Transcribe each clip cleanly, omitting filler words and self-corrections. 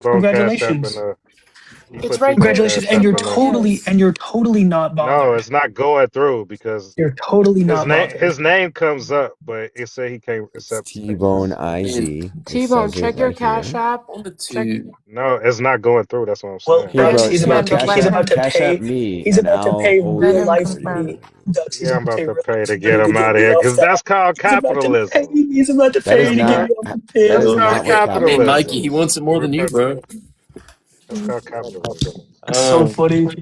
T-Bone Cash App Congratulations. you It's put right T-Bone there. Congratulations. Cash And App you're in the. totally not No, bothered. it's not going through because You're totally his not name bothered. his name comes up, but it said he can't It's accept T-Bone payments. ID. It T-Bone, says it check your right Cash here. App. Wanted Check. to. No, it's not going through. That's what I'm Well, saying. Here, I Dux, bro. he's Here, about understand, to but Cash let he's App, about to him Cash App pay me, he's and about to I'll pay let real him life confirm. money. Dux, he's Yeah, I'm about to about pay to real pay life to money get to him get out of me here off because that. that's called He's about to pay capitalism. he's about to That pay is to get not. me off the That That's is pill. called not what I mean, capitalism Mikey, capitalism. he is. wants it more than you, bro. That's called capitalism. That's so Um, funny.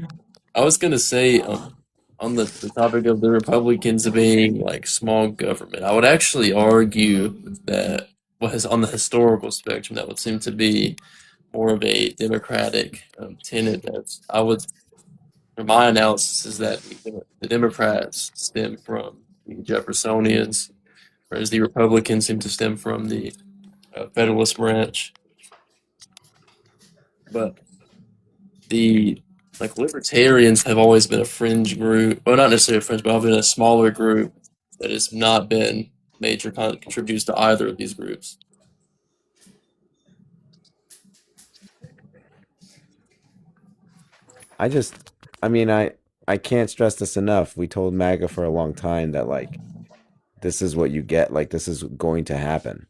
I was gonna say on the topic of the Republicans being like small government, I would actually argue that was on the historical spectrum that would seem to be more of a democratic tenet. That's I would, for my analysis, is that the Democrats stem from the Jeffersonians, whereas the Republicans seem to stem from the Federalist branch. But the libertarians have always been a fringe group. Well, not necessarily a fringe, but I've been a smaller group that has not been major contributors to either of these groups. I just, I mean, I can't stress this enough. We told MAGA for a long time that like this is what you get. Like this is going to happen.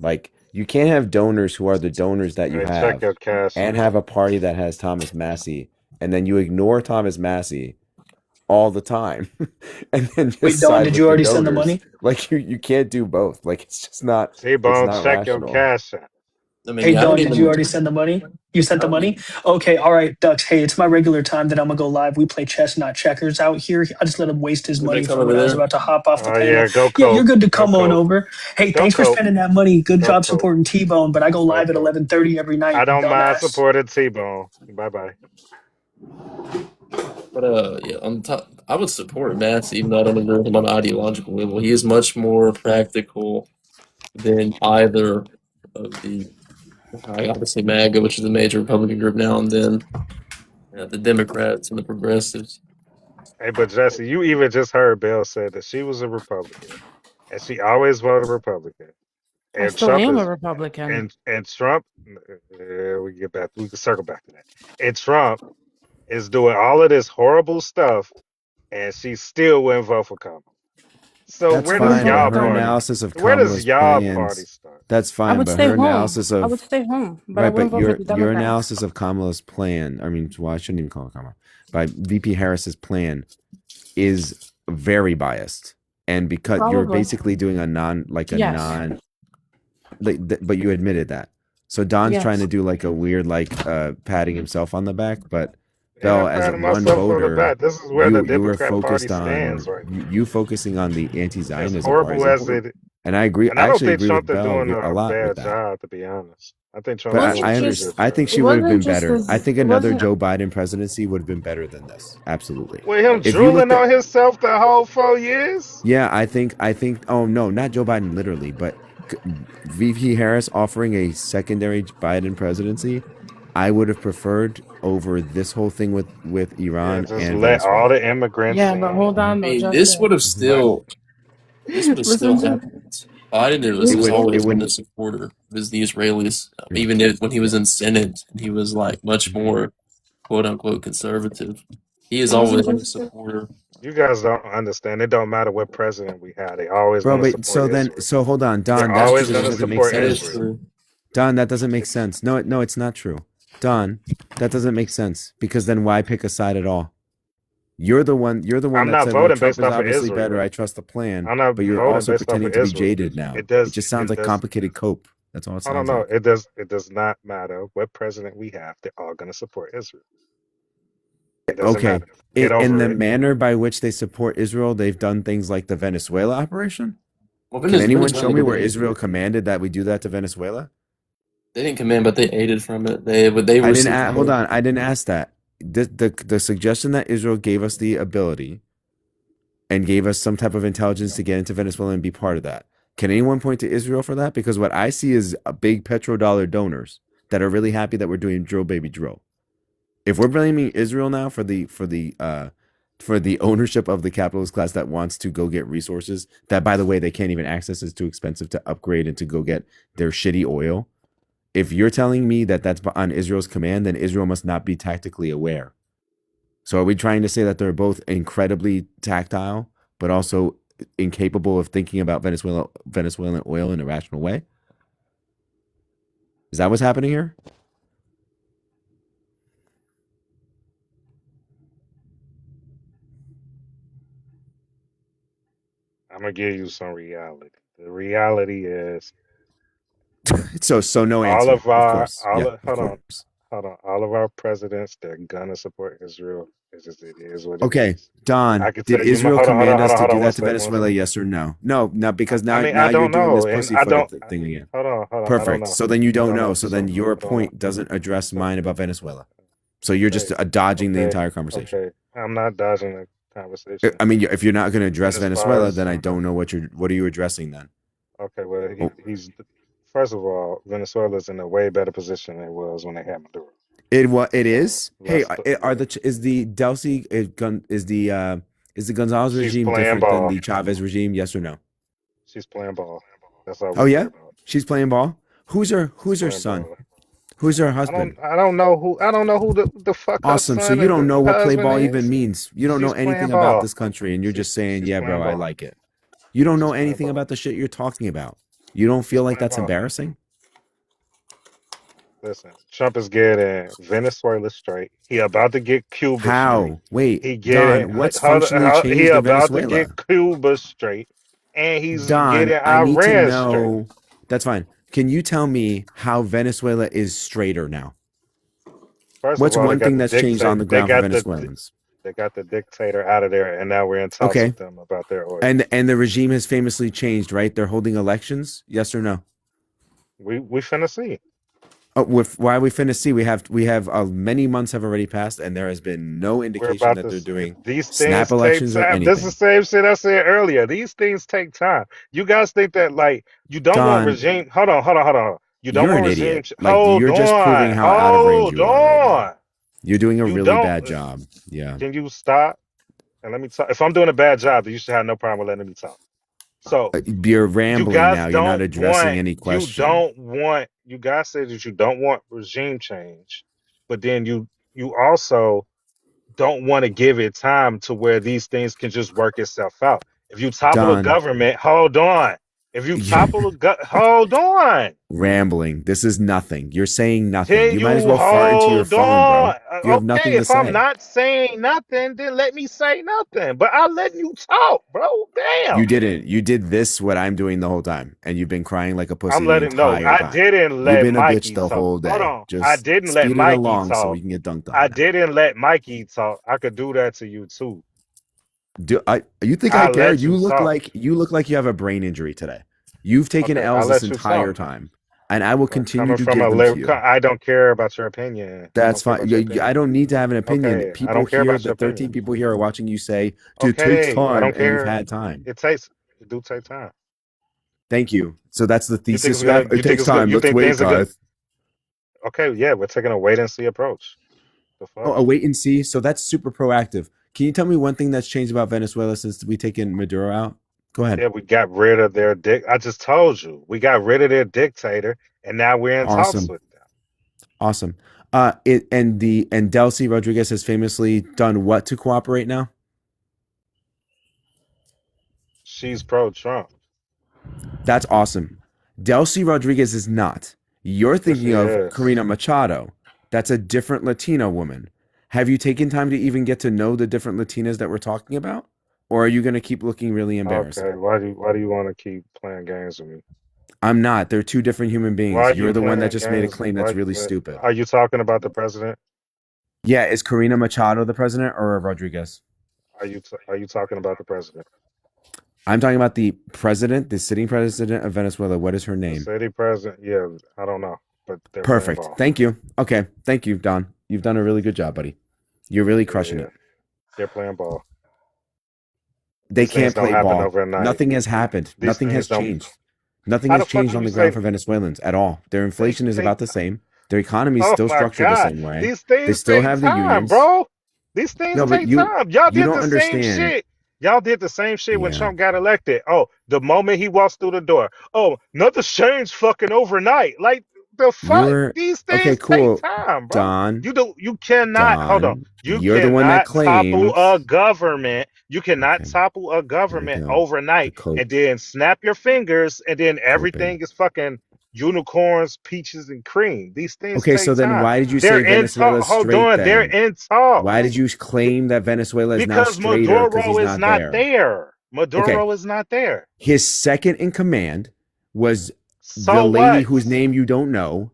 Like you can't have donors who are the donors that you Hey, check have, your cash and app. have a party that has Thomas Massey, and then you ignore Thomas Massey all the time, and then Wait, just Don, side did with you the already send the donors. money? Like you can't do both. Like it's T-Bone, not check your rational. cash app. I mean, Hey yeah, I don't Don, did you even. already send the money? You sent I the don't money? even. Okay, all right, Dux. Hey, it's my regular time that I'm gonna go live. We play chess, not checkers out here. I just let him waste his You want me money to come from over when I was there? about to hop off the Oh yeah, panel. go Yeah, you're Coke. good to Go come on Coke. over. Hey, Go thanks for Coke. spending that money. Good Go job Coke. supporting T-Bone, but I go Go live at Coke. 11:30 every night, I you don't mind dumbass. supporting T-Bone. Bye bye. But yeah, on top, I would support Mass, even though I don't agree with him on an ideological level. He is much more practical than either of the. I obviously MAGA, which is a major Republican group now, and then the Democrats and the progressives. Hey, but Jesse, you even just heard Bell said that she was a Republican and she always voted Republican. I And still Trump am a is Republican. and Trump. We can circle back to that. And Trump is doing all of this horrible stuff, and she still wouldn't vote for Kamala. So That's where Wouldn't does fine, vote but for y'all her party? Kamala. analysis of Where does Kamala's y'all party plans. start? That's I fine, would but stay her home. analysis I would of stay home, but I right, wouldn't but vote for the your Democrats. analysis of Kamala's plan. I mean, well, I shouldn't even call it Kamala. By VP Harris's plan is very biased, and because you're Probably. basically doing a Yes. but you admitted that. So Don's trying to Yes. do like a weird patting himself on the back, but And Bell, I'm as patting one myself on the voter, back. This is where the you were Democrat Party focused stands on right now. you focusing on the As anti-Zionism part horrible is as important, it, and I agree. and I I don't actually think agree Trump with is Bell doing a a lot with bad that. job, to be honest. I think It Trump is But doing wasn't a I pretty understand. good just. I job. think It she would have wasn't been just better. I this. think It another wasn't. Joe Biden presidency would have been better than this. Absolutely. With him If you drooling looked at, on himself the whole 4 years. yeah, I think. Oh no, not Joe Biden literally, but VP Harris offering a secondary Biden presidency, I would have preferred over this whole thing with Yeah, Iran just and let all Venezuela. the immigrants Yeah, but in. hold on I though, mean, this would Justin. have But still this would have still Listen to. happened. Biden It has Listen would. to. It always been a would. supporter of the Israelis. Even if, when he was in Senate, he was like much more quote unquote conservative. He has Listen always been to. a supporter. you guys don't understand. It don't matter what president we have. They always Bro, going to but support Israel. so hold on, They're Don. That's always true. going to Doesn't make support That is sense. Israel. true. Don, that doesn't make sense. No, it's not true. Don, that doesn't make sense because then why pick a side at all? You're the one. You're the one I'm that not said, "Well, voting Trump based is off of obviously better. Israel. I trust the plan." I'm not But you're voting also based off pretending of to be Israel. jaded now. It It does. just sounds It like does. complicated cope. That's all it I don't sounds know. like. It does. It does not matter what president we have. They're all going to support Israel. It doesn't Okay. matter. Get In over the it. manner by which they support Israel, they've done things like the Venezuela operation. Well, Can anyone show Venezuela me where didn't, Israel commanded that we do that to Venezuela? they didn't command, but they aided from it. They I were didn't hold supporting. on. I didn't ask that. The suggestion that Israel gave us the ability and gave us some type of intelligence to get into Venezuela and be part of that. Can anyone point to Israel for that? Because what I see is a big petrodollar donors that are really happy that we're doing drill baby drill. If we're blaming Israel now for the ownership of the capitalist class that wants to go get resources that, by the way, they can't even access, is too expensive to upgrade and to go get their shitty oil. If you're telling me that that's on Israel's command, then Israel must not be tactically aware. So are we trying to say that they're both incredibly tactile, but also incapable of thinking about Venezuelan oil in a rational way? Is that what's happening here? I'm gonna give you some reality. The reality is So no all answer. of our Of course. all Yeah, of, of hold on, course. all of our presidents, they're gonna support Israel. It is what it Okay, is. I Don, can did tell you. Israel command us to Hold do on, one that to second, one Venezuela? second. Yes or no? No, because I mean, now I you're don't doing this know, and I pussyfooted don't. thing again. I don't Perfect. know. So then you I don't don't know. know. So then your I don't know. point doesn't address So, mine about Venezuela. So you're just dodging the okay, entire conversation. okay. I'm not dodging the conversation. I mean, if you're not going to And address as far Venezuela, as then I don't know what are you addressing then? okay, well, Oh, he's first of all, Venezuela's in a way better position than it was when they had Maduro. it So is. Hey, yeah, is the Delcy is the Gonzalez she's regime playing different than ball. the Chavez regime? Yes or no? She's playing ball. That's all we Oh care yeah, about. she's playing ball. Who's her She's playing son? ball. Who's her husband? I don't know who the fuck her Awesome. So son you and don't the know what play husband ball even is. means. You don't know She's playing anything about ball. this country, and you're just saying, She's "Yeah, playing bro, I ball. like it." You don't know She's playing anything ball. about the shit you're talking about. You don't She's feel like playing that's ball. embarrassing? Listen, Trump is getting Venezuela straight. He about to get Cuba straight. How? Wait, He getting Don, what's functionally he changed in about to get Venezuela? Cuba straight, and he's Don, getting I need to Iran straight. know. That's fine. Can you tell me how Venezuela is straighter now? First of What's all, one thing that's changed on the ground for Venezuelans? they got the dictator out of there, and now we're in talks Okay. with them about their oil. And the regime has famously changed, right? They're holding elections, yes or no? We finna see. Why are we finna see? We have many months have already passed, and there has been no We're indication about that to. they're doing These snap things take elections or time. This is the anything. same shit I said earlier. These things take time. You guys think that like you don't want Don, regime. Hold on. You don't you're want an regime. idiot. Like Hold you're just proving on. how out of range Hold you are right now. on. You're doing a You really don't. bad job. Yeah. Can you stop and let me talk? If I'm doing a bad job, then you should have no problem with letting me talk. So You're you rambling guys now. You're not don't addressing want. any You question. don't want. You guys say that you don't want regime change, but then you also don't want to give it time to where these things can just work itself out. If you topple a Don, government, hold on. If you you're topple hold on. rambling. This is nothing. You're saying nothing. Can You might as you well fart into your hold phone, on? bro. You have Okay, nothing to if I'm say. not saying nothing, then let me say nothing. But I'm letting you talk, bro. Damn. You didn't. You did this what I'm doing the whole time, and you've been crying like a pussy I'm the letting no, entire I time. didn't You've let been a bitch Mikey the talk. whole Hold day. on. I Just didn't let speed it Mikey along so we talk. can get dunked on I now. didn't let Mikey talk. I could do that to you too. You think I I care? let you talk. You look like you have a brain injury today. You've taken Okay, I L's this let you entire talk. time, and I will continue Coming to from give a them to live, you. I don't care about your opinion. I That's don't care fine. about your opinion. I don't need to have an opinion. Okay, I People don't care here, about the your 13 opinion. people here are watching you say, it takes Okay, I time, don't and you've care. had time. It do take time. Thank you. So that's the You think thesis it's you gonna? have? It You think takes it's good? time. You Let's think wait, things are good? guys. Okay, yeah, we're taking a wait and see approach. The Oh, fuck? a wait and see. So that's super proactive. Can you tell me one thing that's changed about Venezuela since we taken Maduro out? Go ahead. Yeah, we got rid of their dick. I just told you, we got rid of their dictator, and now we're in talks Awesome. with them. Awesome. And Delcy Rodriguez has famously done what to cooperate now? She's pro-Trump. That's awesome. Delcy Rodriguez is not. You're Yes, she thinking of is. Karina Machado. That's a different Latina woman. Have you taken time to even get to know the different Latinas that we're talking about? Or are you going to keep looking really embarrassing? Okay, why do you want to keep playing games with me? I'm not. They're two different human Why beings. are You're you the one that playing just made a games? claim that's Why really stupid. are you talking about the president? Yeah, is Karina Machado the president or Rodriguez? Are you talking about the president? I'm talking about the president, the sitting president of Venezuela. What is her The name? city president? Yeah, I don't know, but they're playing Perfect. ball. Thank you. Okay. Thank you, Don. You've done a really good job, buddy. You're really crushing Yeah, it. they're playing ball. They These things can't don't play happen ball. overnight. Nothing has happened. These Nothing things has don't. changed. Nothing How has the fuck changed do on you the ground say for Venezuelans at all. Their inflation is take about the same. Their economy is Oh still my structured the God. same way. These They things still take have the time, unions. bro. These things No, but take time. Y'all you did don't the same understand. shit. Y'all did the same shit when Yeah. Trump got elected. Oh, the moment he walks through the door. Oh, nothing's changed fucking overnight. Like, The fuck? You're These okay. things take Cool, time, bro. Don. You cannot hold on. Don, You you're the one that cannot topple a claims. government. You cannot Okay, topple a here we government go. The overnight cope. and then snap your fingers and then Coping. everything is fucking unicorns, peaches, and cream. These things Okay, so take then time. why did you They're say in talk. Venezuela's Hold straight on, they're then? in Why did talks. you claim that Venezuela is now Because straighter because he's Maduro is not not there? there. Okay, Maduro is not there. his second in command was the So lady what? whose name you don't know.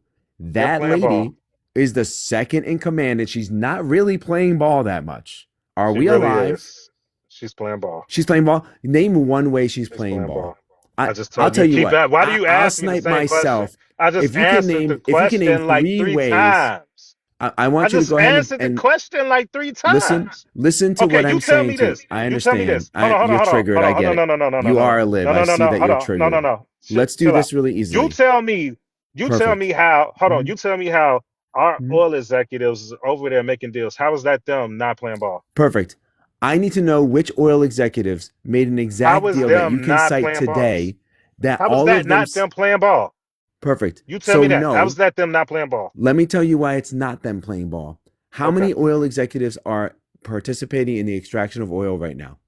They're That playing ball. lady is the second in command, and she's not really playing ball that much. Are She we really alive? is. She's playing ball. She's playing ball. Name one way she's She's playing playing ball. ball. I just I'll told tell you. you Keep what. that. Why do you I'll ask me the snipe same question? myself. I just answered the If you can name question like 3 three ways, times. I I want you to just go ahead answered the and question like 3 times. listen to Okay, what you I'm tell saying me to you. this. I You tell me understand. this. Hold on, hold on, You're hold on, triggered. hold I on, hold get on. it. No, no, no, no, no, You no, are no, a lib. no, I no, no, see no. that Hold you're on. No, triggered. no, no. Let's do Chill out. this really You easily. tell me. You tell me Perfect. how. Hold on. Mhm. You tell me how our Mhm. oil executives over there making deals. How is that them not playing ball? Perfect. I need to know which oil executives made an How exact is deal that you them can not cite playing ball? today that How is all that of them. not them playing ball? Perfect. You tell So, me that. How is no, that them not playing ball? let me tell you why it's not them playing ball. How Okay. many oil executives are participating in the extraction of oil right now?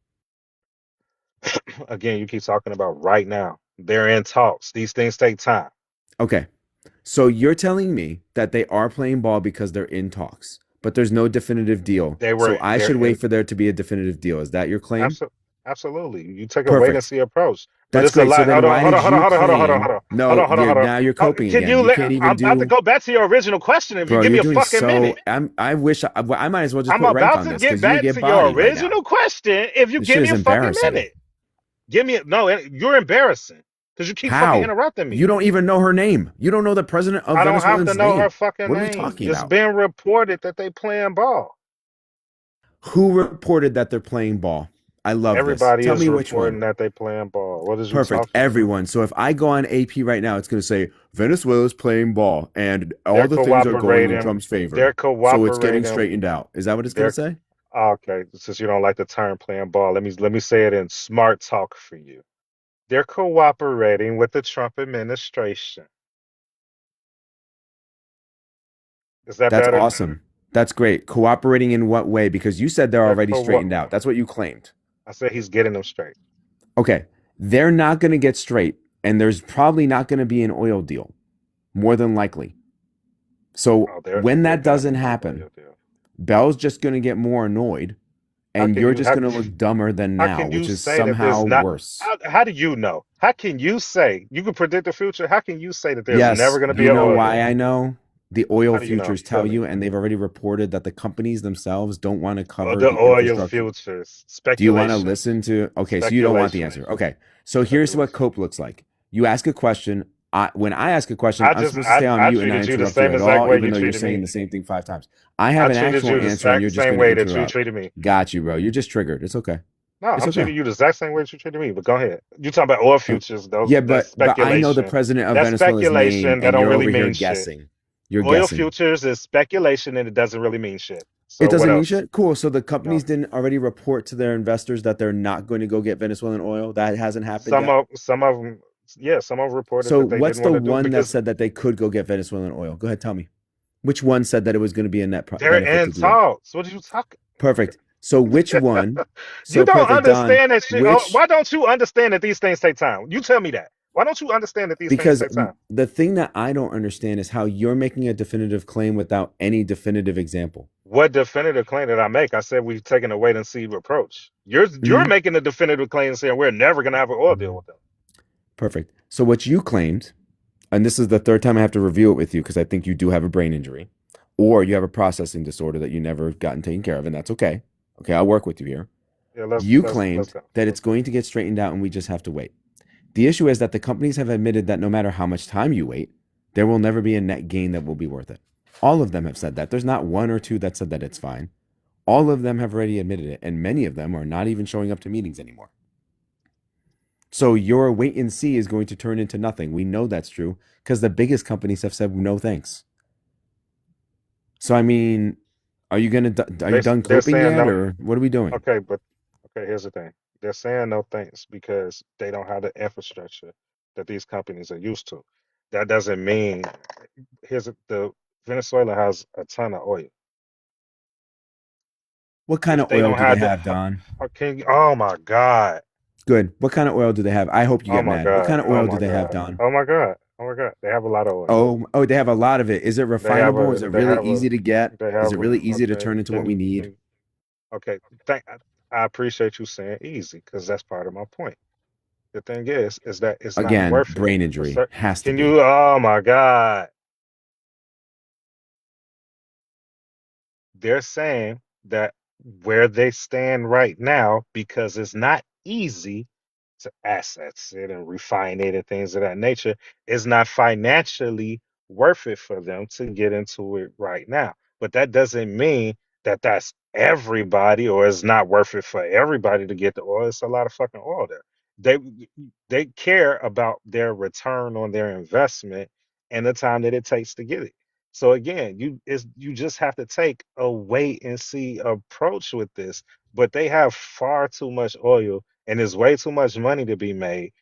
Again, you keep talking about right now. They're in talks. These things take time. Okay. So you're telling me that they are playing ball because they're in talks, but there's no definitive deal. So I They're should wait in for there to be a definitive deal. Is that your claim? absolutely. You take a wait and Perfect. see approach. But That's it's a great. So lot. then Hold on, why hold on, did hold on, you hold on, hold on, hold on, hold claim? on. Hold No, on, hold on, hold on. now you're coping Can again. you You let can't even I'm about to do. go back to your original question if you Bro, give you're me a doing fucking so. minute. I wish I might as well just I'm put rank about on to this get because you back get to your bodied right now. original question if you This give shit me is a fucking embarrassing. minute. Give me no, you're embarrassing because you keep fucking How? interrupting me. You don't even know her name. You don't know the president of I don't have to Venezuela's know her name. fucking What are we name. talking It's about? been reported that they playing ball. Who reported that they're playing ball? I love this. Everybody Tell is me which reporting one. that they playing ball. What is you Perfect. talking about? Everyone. So if I go on AP right now, it's going to say Venezuela's playing ball and They're all the things are going in cooperating. Trump's favor. They're So it's getting cooperating. straightened out. Is that what it's going to They're say? okay. Since you don't like the term playing ball, let me say it in smart talk for you. They're cooperating with the Trump administration. Is that That's better? awesome. That's great. Cooperating in what way? Because you said they're They're already co. straightened out. That's what you claimed. I said he's getting them straight. Okay. They're not going to get straight. And there's probably not going to be an oil deal, more than likely. So Oh, when they're that gonna doesn't be an happen, oil deal. Bell's just going to get more annoyed How and can you're you just how, going to look dumber than how now, can you which is say that there's somehow not? worse. How do you know? How can you say you can predict the future? How can you say that there's never Yes, going to be you an know oil why deal? I know? The oil How do you know? futures Tell tell me. you, and they've already reported that the companies themselves don't want to cover The the oil infrastructure. futures Do you want to speculation, listen to? Okay, so you don't want the speculation, answer. Okay, so here's what speculation. cope looks like. You ask a question. When I ask a question, I I'm just supposed to stay on I mute and not treated you the interrupt you same at exact all, way even you though you're treated saying me. the same thing 5 times. I have I an treated actual you the answer, and you're just same going to way that you interrupt. treated me. Got you, bro. You're just triggered. It's okay. No, It's I'm okay. treating you the exact same way that you treated me. But go ahead. You talking about oil Uh, futures? Yeah, That's but I know the speculation. president of That's Venezuela's name, speculation. That and don't you're really over here mean shit. guessing. You're Oil guessing. futures is speculation, and it doesn't really mean shit. It So what doesn't mean else? shit. Cool. So the No. companies didn't already report to their investors that they're not going to go get Venezuelan oil. That hasn't happened yet. Some of them, yeah, some of them reported So that they what's didn't the want to do it one that because said that they could go get Venezuelan oil? Go ahead, tell me. Which one said that it was going to be a net they're benefit in to do that? talks. What are you talking? Perfect. So which one? You So don't perfect, Don. understand that shit. Which? Why don't you understand that these things take time? You tell me that. Why don't you understand that these things Because take time? the thing that I don't understand is how you're making a definitive claim without any definitive example. What definitive claim did I make? I said we've taken a wait and see approach. You're Mhm. making a definitive claim saying we're never gonna have an oil deal with them. Perfect. So what you claimed, and this is the third time I have to review it with you because I think you do have a brain injury, or you have a processing disorder that you never gotten taken care of, and that's okay. Okay, I'll work with you here. Yeah, You let's claimed go. that Let's it's go. going to get straightened out and we just have to wait. The issue is that the companies have admitted that no matter how much time you wait, there will never be a net gain that will be worth it. All of them have said that. There's not one or two that said that it's fine. All of them have already admitted it, and many of them are not even showing up to meetings anymore. So your wait and see is going to turn into nothing. We know that's true because the biggest companies have said no thanks. So I mean, are you done They're coping saying yet, no. or what are we doing? Okay, but okay, here's the thing. They're saying no thanks because they don't have the infrastructure that these companies are used to. that doesn't mean the Venezuela has a ton of oil. What kind If of they oil don't do they have have, that, Don? oh my God. Good. What kind of oil do they have? I hope you Oh get my mad. What God. kind of Oh oil do my they have, God. Don? Oh my God. Oh my God. They have a lot of oil. Oh, they have a lot of it. Is it They have refinable? a Is it they really have a easy to get? they Is have it a really easy to okay. turn into what we need? Okay. I appreciate you saying easy because that's part of my point. The thing is that it's not Again, worth it. brain injury has to Can be. you? Oh my God. They're saying that where they stand right now, because it's not easy to assets it and refine it and things of that nature, is not financially worth it for them to get into it right now. But that doesn't mean that that's everybody, or it's not worth it for everybody to get the oil. It's a lot of fucking oil there. They they care about their return on their investment and the time that it takes to get it. So again, you just have to take a wait and see approach with this. But they have far too much oil, and there's way too much money to be made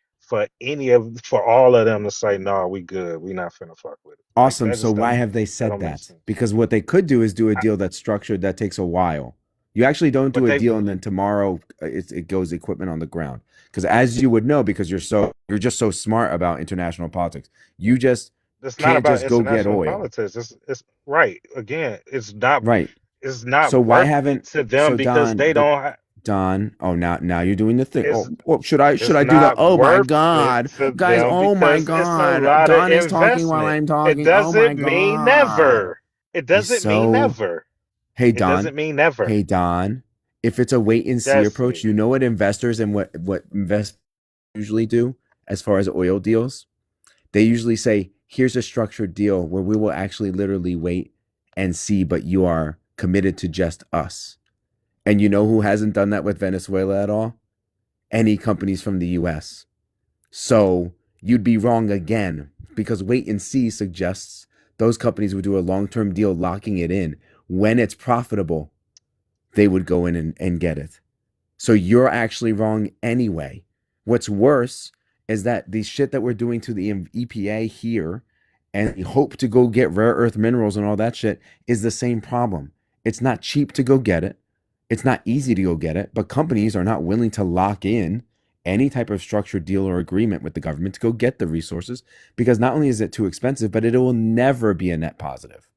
for all of them to say, no, we good. We not finna fuck with it. Like Awesome. that So just why don't have they that said don't make that? sense. Because what they could do is do a I, deal that's structured that takes a while. You actually don't but do a they deal and then tomorrow it goes equipment on the ground. Because as you would know, because you're just so smart about international politics, you just it's not can't about just go get international oil. politics. It's right. Again, Right. it's not So why worth it haven't to them so because Don they the don't Don? Oh, now you're doing the thing. it's Oh, should it's I do the? not Oh my worth it God, to guys! them Oh my because it's a God, lot of Don is talking while investment. I'm It talking. Oh my doesn't mean God, never. It he's doesn't mean so. never. Hey It Don, doesn't mean never. hey Don. If it's a wait and see approach, Jesse. you know what investors and what investors usually do as far as oil deals. They usually say, "Here's a structured deal where we will actually literally wait and see, but you are committed to just us." And you know who hasn't done that with Venezuela at all? Any companies from the US. So you'd be wrong again because wait and see suggests those companies would do a long term deal locking it in. When it's profitable, they would go in and get it. So you're actually wrong anyway. What's worse is that the shit that we're doing to the EPA here and the hope to go get rare earth minerals and all that shit is the same problem. It's not cheap to go get it. It's not easy to go get it, but companies are not willing to lock in any type of structured deal or agreement with the government to go get the resources because not only is it too expensive, but it will never be a net positive.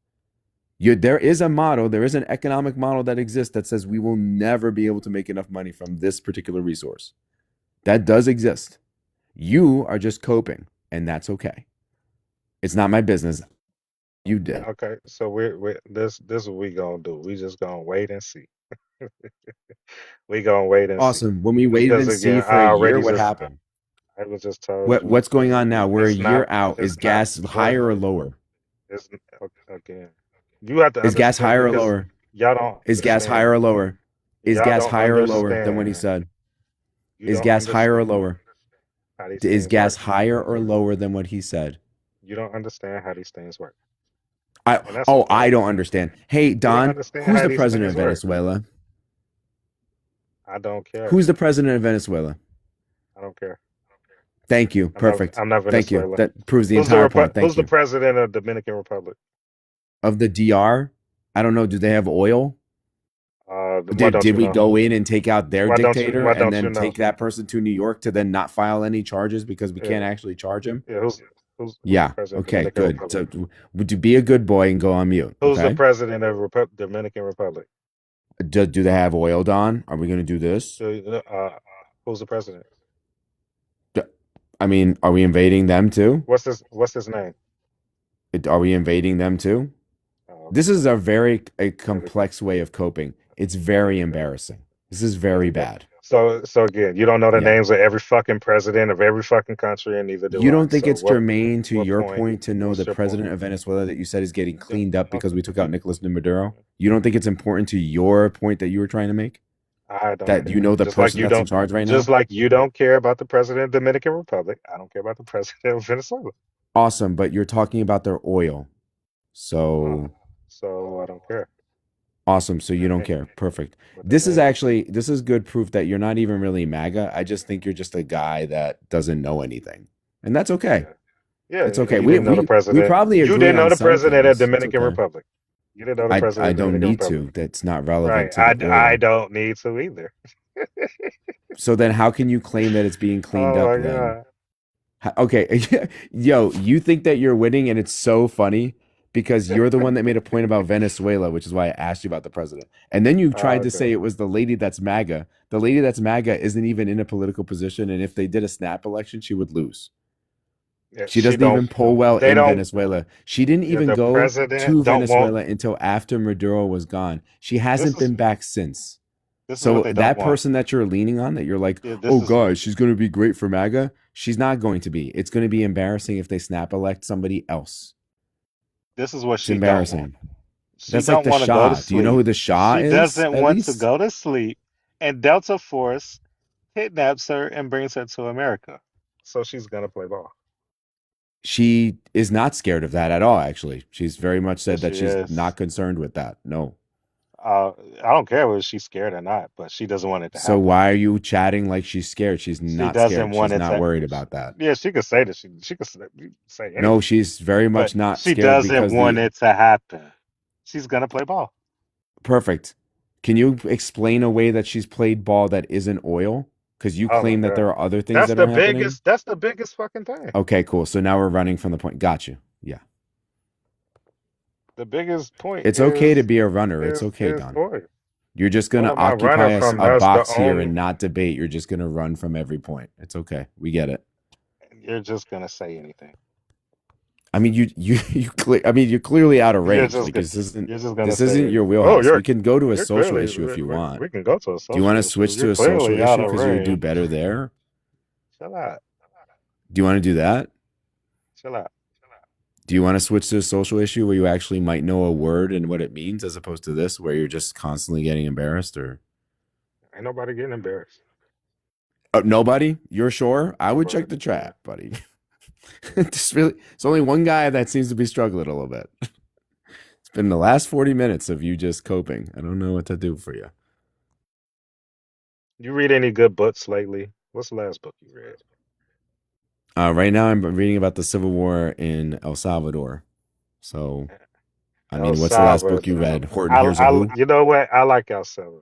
There is a model, there is an economic model that exists that says we will never be able to make enough money from this particular resource. That does exist. You are just coping, and that's okay. It's not my business. You did. Okay, so we're this is what we gonna do. We just gonna wait and see. We gonna wait and see. Awesome. When we waited Because and see again, for a year, what happened? I was just told you What's going on now? We're a it's year not out. Is it's not gas worth higher or it. lower? It's again. You have to Is gas understand higher or because lower? y'all don't Is gas understand. higher or lower? Is Y'all gas don't higher or lower than what he understand. said? You Is don't gas higher or understand lower? how these Is things gas work. higher or lower than what he said? You don't understand how these things work. I And that's okay. I don't understand. Hey You don't Don, understand who's how the these president of things work. Venezuela? I don't care. Who's the president of Venezuela? I don't care. Thank you. Perfect. I'm not Thank you. Venezuela. That proves the entire point. Who's Thank the you. president of Dominican Republic? Of the DR, I don't know. Do they have oil? Why don't Did you we know? go in and take out their dictator Why and don't you then know? take that person to New York to then not file any charges because we can't Yeah, actually charge him? yeah. Who's the Yeah. president of Okay. Dominican Good. Republic? So would you be a good boy and go on mute? Who's the Okay. president of Dominican Republic? Do they have oil, Don? Are we going to do this? Who's the president? D- I mean, are we invading them too? What's his name? Are we invading them too? Oh, This is a very here we go. complex way of coping. It's Here very we go. embarrassing. This is Here very we go. bad. So again, you don't know the Yeah. names of every fucking president of every fucking country, and neither do You I. don't think So it's germane to what your point? point to know the What's your point? president of Venezuela that you said is getting Yeah, cleaned up because okay. we took out Nicolas Maduro? You don't think it's important to your point that you were trying to make? I don't That you care. know the person that's in charge right Just now? like you don't care about the president of Dominican Republic. I don't care about the president of Venezuela. Awesome, but you're talking about their oil. Uh, So so I don't care. awesome. So you don't Eh, care. Perfect. But the This is thing, actually this is good proof that you're not even really MAGA. I just think you're just a guy that doesn't know anything. And that's okay. yeah. Yeah, It's okay. you didn't know the We president. probably You agree didn't know on the some president of things. It's Dominican okay. Republic. You didn't know the president I of don't Dominican need Republic. to. That's not relevant Right. to the I oil. don't need to either. So then how can you claim that it's being cleaned Oh up my then? God. Okay. Yo, you think that you're winning and it's so funny because you're the one that made a point about Venezuela, which is why I asked you about the president. And then you tried to Okay. say it was the lady that's MAGA. The lady that's MAGA isn't even in a political position, and if they did a snap election, she would lose. Yeah, She doesn't even poll well they in don't, Venezuela. She didn't yeah, even the go president to don't want, Venezuela until after Maduro was gone. She this hasn't is, been back since. this is what So they don't that want. person that you're leaning on, that you're like, Yeah, oh God, she's going to be great for MAGA. She's not going to be. It's going to be embarrassing if they snap elect somebody else. this is what It's she don't want. embarrassing. She That's like don't the want to go to Shah. Do you know sleep. who the Shah She is, doesn't at want to least? go to sleep, and Delta Force kidnaps her and brings her to America. So she's gonna play ball. She is not scared of that at all, actually. She's very much said Yes, that she she's is. not concerned with that. No. I don't care whether she's scared or not, but she doesn't want it to So happen. why are you chatting like she's scared? She's She not doesn't scared. want She's it not to. worried about that. Yeah, she could say that. She could say anything, No, she's very but much not she scared doesn't because want the it to happen. She's gonna play ball. perfect. Can you explain a way that she's played ball that isn't oil? Because you Oh my claim that there God, are other things that are happening. That's the biggest fucking thing. Okay, cool. So now we're running from the point. Got you. Yeah. The biggest point It's okay to be a runner. It's okay, is Don. oil. You're just What gonna am I running occupy from? a That's the box here only. and not debate. You're just gonna run from every point. It's okay. We get it. You're just gonna say anything. I mean, you're clearly out of You're range. just Like gonna, you're just gonna this isn't say, your "Oh, wheelhouse. We can go to a you're social clearly. issue if you want. We can go to a Do you want social to issue. switch You're to a social clearly out issue of because you would do range. better there? Chill out. Do you want to do that? Chill out. Do you want to switch to a social issue where you actually might know a word and what it means, as opposed to this where you're just constantly getting embarrassed? Or Ain't nobody getting embarrassed. nobody? You're sure? I would check Nobody. the chat, buddy. It's only one guy that seems to be struggling a little bit. It's been the last 40 minutes of you just coping. I don't know what to do for you. You read any good books lately? What's the last book you read? Right now, I'm reading about the Civil War in El Salvador. So, I mean, El what's the last Salvador. book you read? Horton Hears a Who? You know what? I like El Salvador.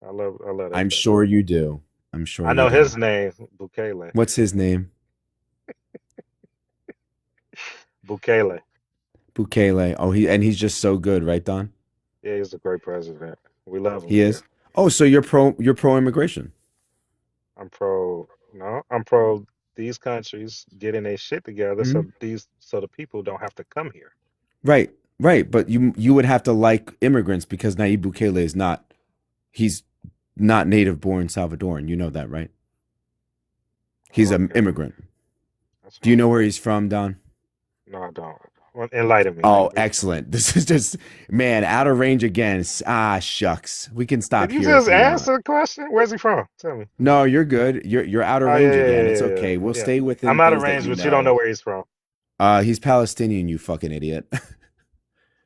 I love that. I'm sure you do. I'm sure I know you do. his name, Bukele. What's his name? Bukele. Bukele. Oh, he's just so good, right, Don? Yeah, he's a great president. We love him. He is. Oh, so you're pro immigration. I'm pro. No, I'm pro these countries getting their shit together so the people don't have to come here. Right. But you would have to like immigrants because Nayib Bukele is not. He's not native born Salvadoran. You know that, right? He's an immigrant. Do you know where he's from, Don? No, I don't. Well, enlighten me. Oh, excellent. This is just, man, out of range again. Shucks. We can stop Did you here. just answer the question? Where's he from? Tell me. No, you're good. You're out of range again. It's okay. We'll stay within. I'm out of range, but you don't know where he's from. He's Palestinian, you fucking idiot.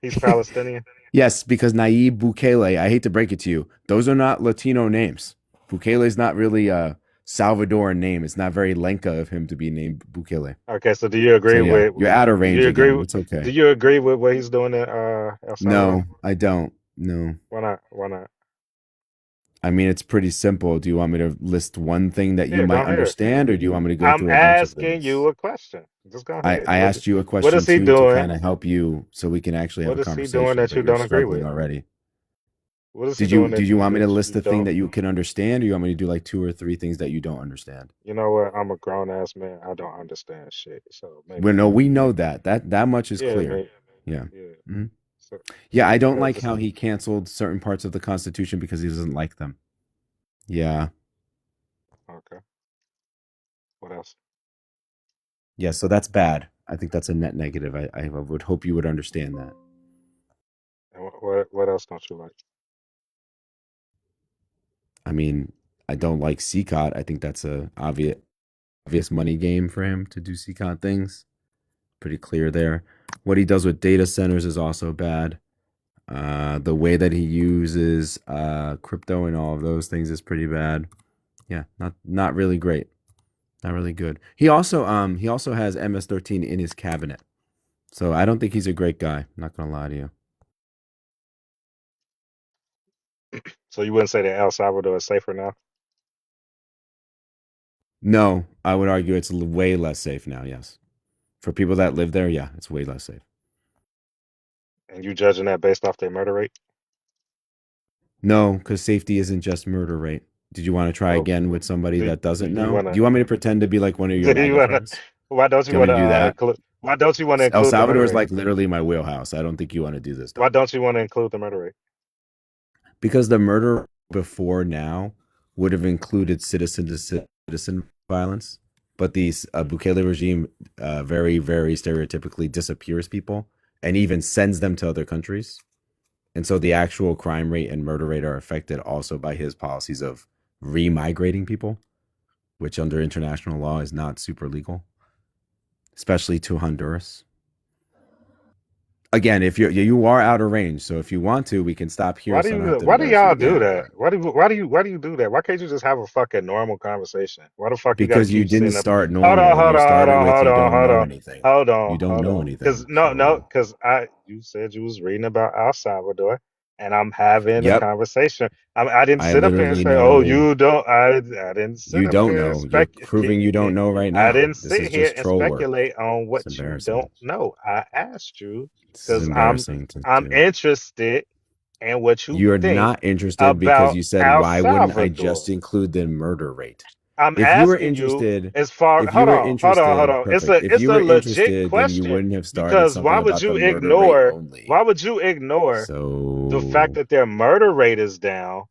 He's Palestinian? Yes, because Nayib Bukele, I hate to break it to you, those are not Latino names. Bukele is not really a Salvadoran name. It's not very Lenca of him to be named Bukele. Okay, so do you agree with... You're out of range again. It's okay. Do you agree with what he's doing in El Salvador? No, I don't. No. Why not? Why not? I mean, it's pretty simple. Do you want me to list one thing that you might understand, or do you want me to go through a bunch of things? I'm asking you a question. Just go ahead. I asked you a question what is he too doing? to kind of help you so we can actually have a conversation. What is he doing that you don't agree with? Already. What is Did you want me to list the thing that you can understand, or you want me to do like 2 or 3 things that you don't understand? You know what? I'm a grown ass man. I don't understand shit. So maybe. Well, no, we know that. That much is clear. Maybe. Yeah. Yeah. So, yeah, I don't like how he canceled certain parts of the Constitution because he doesn't like them. Yeah. Okay. What else? Yeah, so that's bad. I think that's a net negative. I would hope you would understand that. And what else don't you like? I mean, I don't like CCOT. I think that's a obvious money game for him to do CCOT things. Pretty clear there. What he does with data centers is also bad. The way that he uses crypto and all of those things is pretty bad. Yeah, not really great. Not really good. He also has MS-13 in his cabinet. So I don't think he's a great guy. I'm not gonna lie to you. So you wouldn't say that El Salvador is safer now? No, I would argue it's way less safe now. Yes, for people that live there, yeah, it's way less safe. And you judging that based off their murder rate? No, because safety isn't just murder rate. Did you want to try Well, again with somebody do, that doesn't do you know? want Do you want me to pretend to be like one of your to? Do you MAGA want to? friends? Why don't Do you you want want me to do to that? include? Why don't you want to El include the murder Salvador is rate? like literally my wheelhouse. I don't think you want to do this, Why Don. don't you want to include the murder rate? Because the murder before now would have included citizen to citizen violence, but the Bukele regime very, very stereotypically disappears people and even sends them to other countries. And so the actual crime rate and murder rate are affected also by his policies of remigrating people, which under international law is not super legal, especially to Honduras. Again, if you are out of range, so if you want to, we can stop here. Why do So I don't you? have to Why do embarrass you y'all do again. that? But Why do you do that? Why can't you just have a fucking normal conversation? Why the fuck you got to because you keep didn't sitting up? start Hold on, normal. hold You on, hold started on, with hold you on, don't hold know on, anything. hold on, You don't hold know on. anything. No, So because you said you was reading about El Salvador, and I'm having a yep, conversation. I didn't I sit up here and literally say, "Oh, know you don't." I didn't sit you up don't here and know. You're proving you don't know right I now. didn't This sit is here just and troll work. speculate on It's what you embarrassing. don't know. I asked you This is because embarrassing to I'm do. interested in what you You're think not interested because about you said, El why wouldn't I Salvador. just include the murder rate? I'm If you were asking you interested, as far. if you were Hold interested, on. perfect. If It's you a were legit interested, then you question wouldn't have started because something about the murder rate only. why would you ignore the fact So that their murder rate is down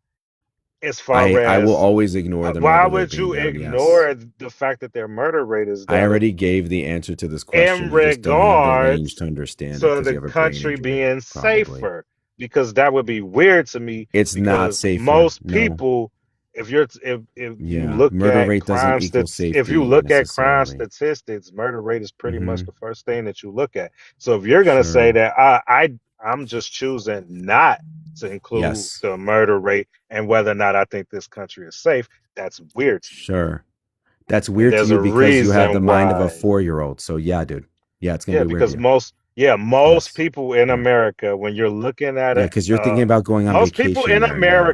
as far I will as always ignore the why murder rate would being you down. Yes. ignore the fact that their murder rate is I down already gave the answer to this question. in You just don't have the range regards to understand it to because you the have a brain country injury, being probably. safer? Because that would be weird to me It's not because safer. most No. people, if you Yeah. look Murder at rate doesn't equal if you safety look at crime necessarily. statistics, murder rate is pretty Mm-hmm. much the first thing that you look at. So if you're gonna say Sure. that I'm just choosing not to include Yes. the murder rate and whether or not I think this country is safe, that's weird to me. Sure. That's And weird to there's you a because you have the reason mind of a why. 4-year-old. So yeah, dude. Yeah, it's gonna Yeah, be weird to because you. most Yes. people in Yeah. America, when you're looking at Yeah, it, because you're thinking about going on vacation there. Yeah.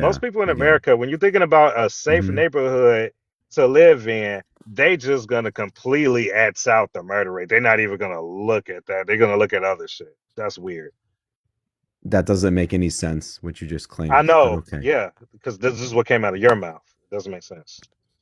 most Yeah. people in I get it. America, when you're thinking about a safe Mm-hmm. neighborhood to live in, they just gonna completely X out the murder rate. They're not even gonna look at that. They're gonna look at other shit. That's weird. That doesn't make any sense, what you just I claimed, but know, okay. yeah, because this is what came out of your mouth. It doesn't make sense.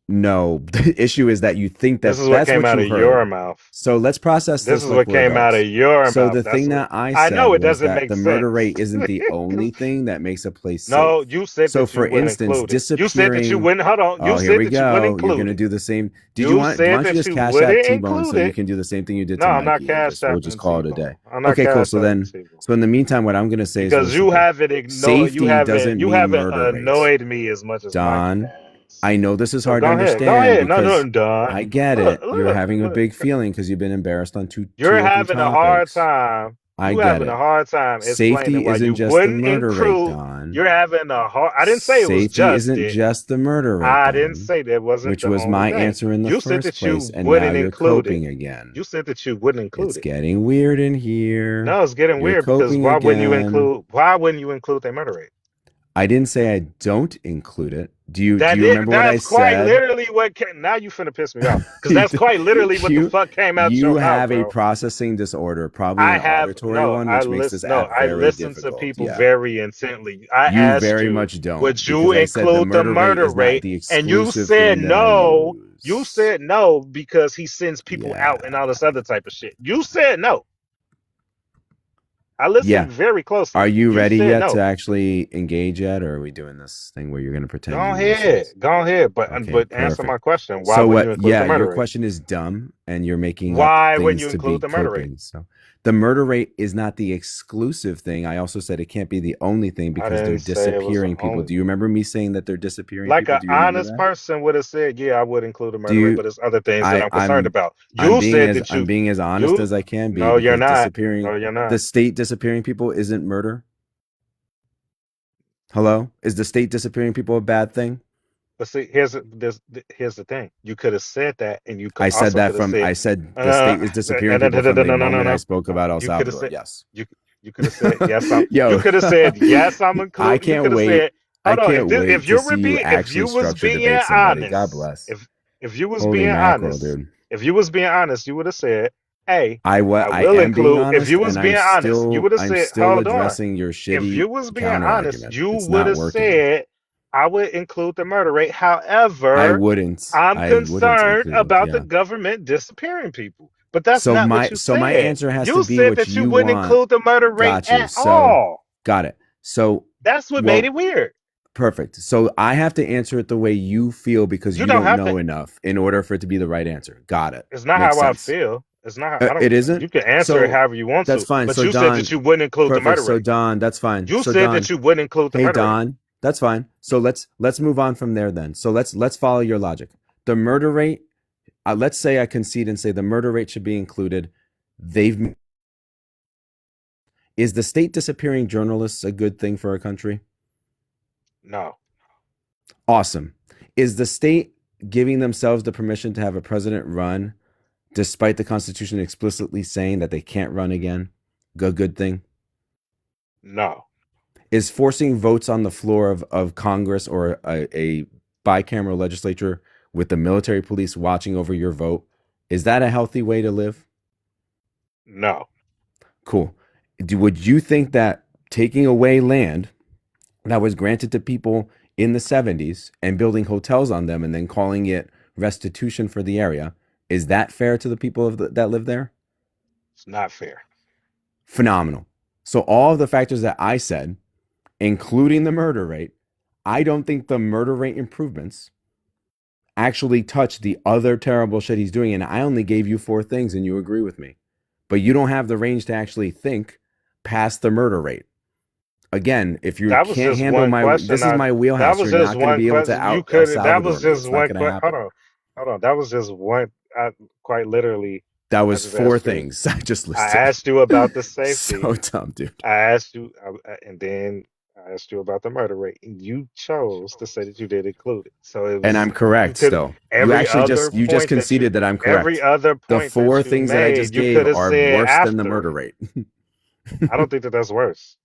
No, the issue is that you think This that is what that's came what out you of your heard. mouth. So let's process This this is like what we're came out of adults. your So mouth. the That's thing what that I I said know. It was doesn't that make the murder sense. rate isn't the 'Cause only thing that makes a place no, safe. you said So that you for wouldn't instance, include it. You said that you disappearing. wouldn't. Hold on. You Oh, here said we that you wouldn't go. You're include gonna it. do the same. You Why said don't you that just you cash at wouldn't Tbones so include you it. can do the same thing you did No, to I'm not Mikey and cash we'll just apping call it a day. T-Bone. I'm not Okay, cool. cash So apping then, T-Bone so in the meantime, what I'm gonna say is real because you simple. haven't ignored. Safety doesn't You mean haven't murder rate. annoyed me as much as Mikey Don, has. I know this is So hard to go ahead. Go understand ahead. No, no, because done. I get Look, it. You're look, having a look. big feeling because you've been embarrassed on You're two or three having a hard topics. time. I You get having a it. hard time explaining Safety why isn't you just the wouldn't murder rate, include. Don. You're having a hard. I didn't say it was Safety just isn't it. just the murder rate, I didn't Don, say that wasn't which the was only my thing. answer in the You said first that you place, and now wouldn't you're include it. coping again. You said that you wouldn't include It's it. getting weird in here. No, it's getting You're weird because coping again. why wouldn't you include their murder rate? I didn't say I don't include it. Do you remember what I That's quite said? literally what came. Now you finna piss me off because that's quite literally what the you fuck came out you your mouth, have a bro. processing disorder, probably an auditory one, which makes this app I very listen to difficult. people Yeah. very intently. I You asked very you, much don't, would you because I said the include the murder rate murder is not rate? the And you exclusive said thing that I no. You use. said no because he sends people Yeah. out and all this other type of shit. You said no. I Yeah. listened very closely. Are you ready said yet to no. actually engage yet, or are we doing this thing where you're going to pretend Go you ahead. listen? Go ahead. Okay, But answer my perfect. question. Why So wouldn't you what? include Yeah, the your murder rate? question is dumb, and you're making up Why wouldn't things you to be include the murder rate? coping. So the murder rate is not the exclusive thing. I also said it can't be the only thing I because they're didn't say it was the disappearing people. only. Do you remember me saying that they're disappearing Like people? an Do you remember honest that? person would have said, yeah, I would include the Do murder rate, you? but there's other things that I'm concerned I'm about. You said that I'm being as honest you, as I can be no, you're because not. disappearing No, you're the not. state disappearing people isn't murder. Hello? Is the state disappearing people a bad thing? But see, here's the thing. You could have said that, and you could I said also that could have from, said, I said the uh, state is disappearing no, no, people no, from no, the no, no, no, moment I no. spoke about El You could have Salvador. said Yes. you could have said yes. I'm. You Yo, could have said yes. I'm I included. You can't could have wait. said, I hold on. can't wait If to you see you if actually you was structure being debate somebody. God honest, bless. if you was Holy being mackerel, honest, dude. if you was being honest, you would have said, hey, I I will am being include. If honest, you was and being honest, you would have I'm said, still hold on. addressing your If you shitty was being counter honest, argument. you It's would not have working. said, I would include the murder rate. I However, wouldn't. I'm I wouldn't concerned include it. about the Yeah. government disappearing people. But that's not what you So my said. answer has to You be said what that you you wouldn't want. include the murder rate Got you. at So all. got it. So That's what made well, it weird. perfect. So I have to answer it the way you feel because You you don't don't have to. know enough in order for it to be the right answer. Got it. It's not Makes how I sense. feel. It's not. I don't. It isn't. You can answer it So however you want that's to. fine. But So you said that Don, you wouldn't include the perfect. murder So rate. Don, that's fine. You So said Don, that you wouldn't include the hey murder rate. Don, that's fine. So let's move on from there then. So let's follow your logic. The murder rate. Let's say I concede and say the murder rate should be included. They've Is the state disappearing journalists a good thing for our country? No. Awesome. Is the state giving themselves the permission to have a president run despite the Constitution explicitly saying that they can't run again a good thing? No. Is forcing votes on the floor of Congress or a bicameral legislature with the military police watching over your vote, is that a healthy way to live? No. Cool. Would you think that taking away land that was granted to people in the 70s and building hotels on them and then calling it restitution for the area, is that fair to the people that live there? It's not fair. Phenomenal. So all of the factors that I said, including the murder rate, I don't think the murder rate improvements actually touch the other terrible shit he's doing. And I only gave you 4 things and you agree with me. But you don't have the range to actually think past the murder rate. Again, if you That was can't just handle one question. this is my That wheelhouse, was you're just not going to one be able to question. You out El could. That Salvador was me. just It's not one going to question. Hold happen. on. Hold on. That was just one. Quite literally. That I was just 4 asked you. things I just I listed. asked you about the safety. So dumb, dude. I asked you, and then I asked you about the murder rate, and you chose to say that you did include it. So it And was I'm correct you could still. You every actually other you just point that you conceded that I'm every correct. other The point 4 that you things that I just made, you gave could have are said worse than the after. murder rate. I don't think that that's worse.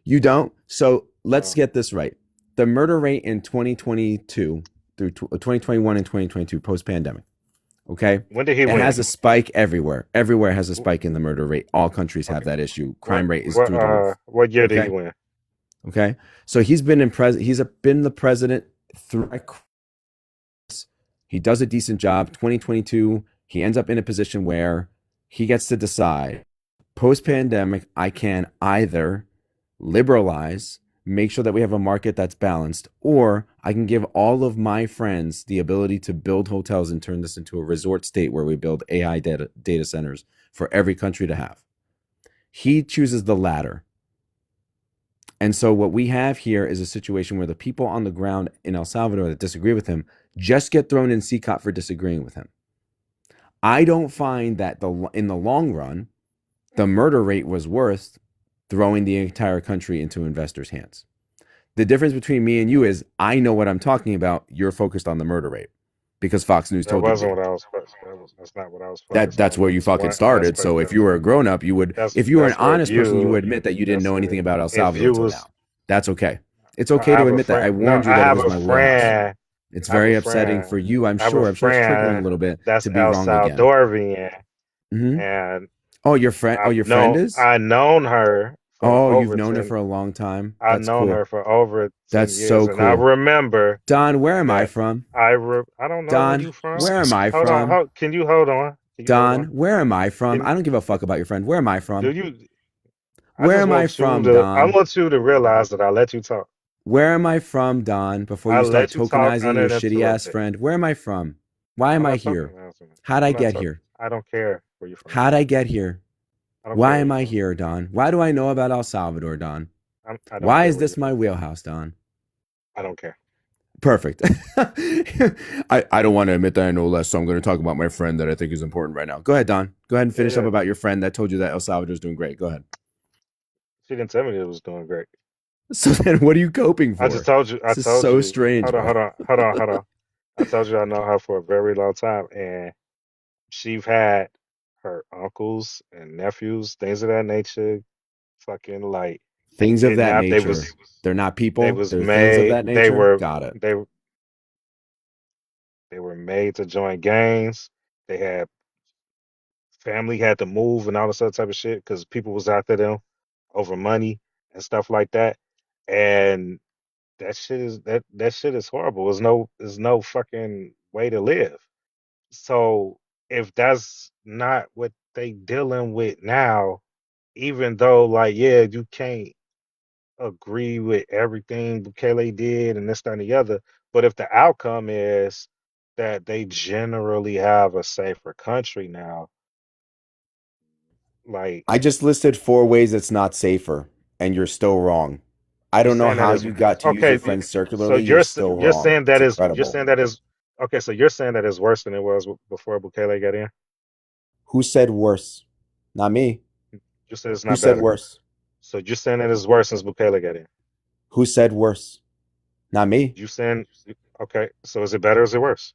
You don't? So let's No. get this right. The murder rate in 2022 through 2021 and 2022 post-pandemic, okay? When did he It win? has a spike everywhere. Everywhere has a spike in the murder rate. All countries have Okay. that issue. Crime rate is What through the roof. what year did Okay? he win? Okay? So he's been been the president through. He does a decent job. 2022, he ends up in a position where he gets to decide. Post-pandemic, I can either liberalize, make sure that we have a market that's balanced, or I can give all of my friends the ability to build hotels and turn this into a resort state where we build AI data centers for every country to have. He chooses the latter. And so what we have here is a situation where the people on the ground in El Salvador that disagree with him just get thrown in CCOT for disagreeing with him. I don't find that in the long run, the murder rate was worth throwing the entire country into investors' hands. The difference between me and you is I know what I'm talking about. You're focused on the murder rate because Fox News That told you. wasn't what I was focused. That's not what I was focused That's on. where you fucking started. So if you were a grown up, if you were an honest person, you would admit that you didn't know anything about El Salvador until now. That's okay. It's okay to admit that. I warned you that it was my wheelhouse. It's very upsetting for you, I'm sure. I'm sure it's triggering a little bit to be wrong again. That's El Salvadorian, and your friend. Your friend is. I've known her. You've known her for a long time. I've known her for over 10 years. So cool. And I remember. Don, where am I from? I don't know Don, where you from. Where am I from? Hold on. Can you hold on? Don, where am I from? I don't give a fuck about your friend. Where am I from? Where am I from, Don? I want you to realize that I let you talk. Where am I from, Don? Before you start tokenizing your shitty ass friend. Where am I from? Why am I here? How'd I get here? I don't care where you're from. How'd I get here? Why am I here, Don? Why do I know about El Salvador, Don? Why is this my wheelhouse, Don? I don't care. Perfect. I don't want to admit that I know less, so I'm going to talk about my friend that I think is important right now. Go ahead, Don. Go ahead and finish up about your friend that told you that El Salvador is doing great. Go ahead. She didn't tell me it was doing great. So then what are you coping I just for? told you. I This is told so you. strange, Hold on, bro. hold on, hold on, hold on. I told you I know her for a very long time, and she's had her uncles and nephews, things of that nature, fucking like Things of that kidnapped. nature. They're not They people. was They're things of made. that nature. Got it. They were made to join gangs. They had family had to move and all this other type of shit because people was after them over money and stuff like that. And that shit is horrible. There's no fucking way to live. So if that's not what they dealing with now, even though like yeah, you can't agree with everything Bukele did and this, that, and the other, but if the outcome is that they generally have a safer country now, like I just listed 4 ways it's not safer, and you're still wrong. I you're don't know saying that how is you got to use your okay. friends So circularly. You're still you're wrong. saying It's that is you're incredible. saying that is okay. So you're saying that is worse than it was before Bukele got in. Who said worse? Not me. You said it's Who not said better. worse? So you're saying that it's worse since Bukele got in. Who said worse? Not me. You saying okay? So is it better or is it worse?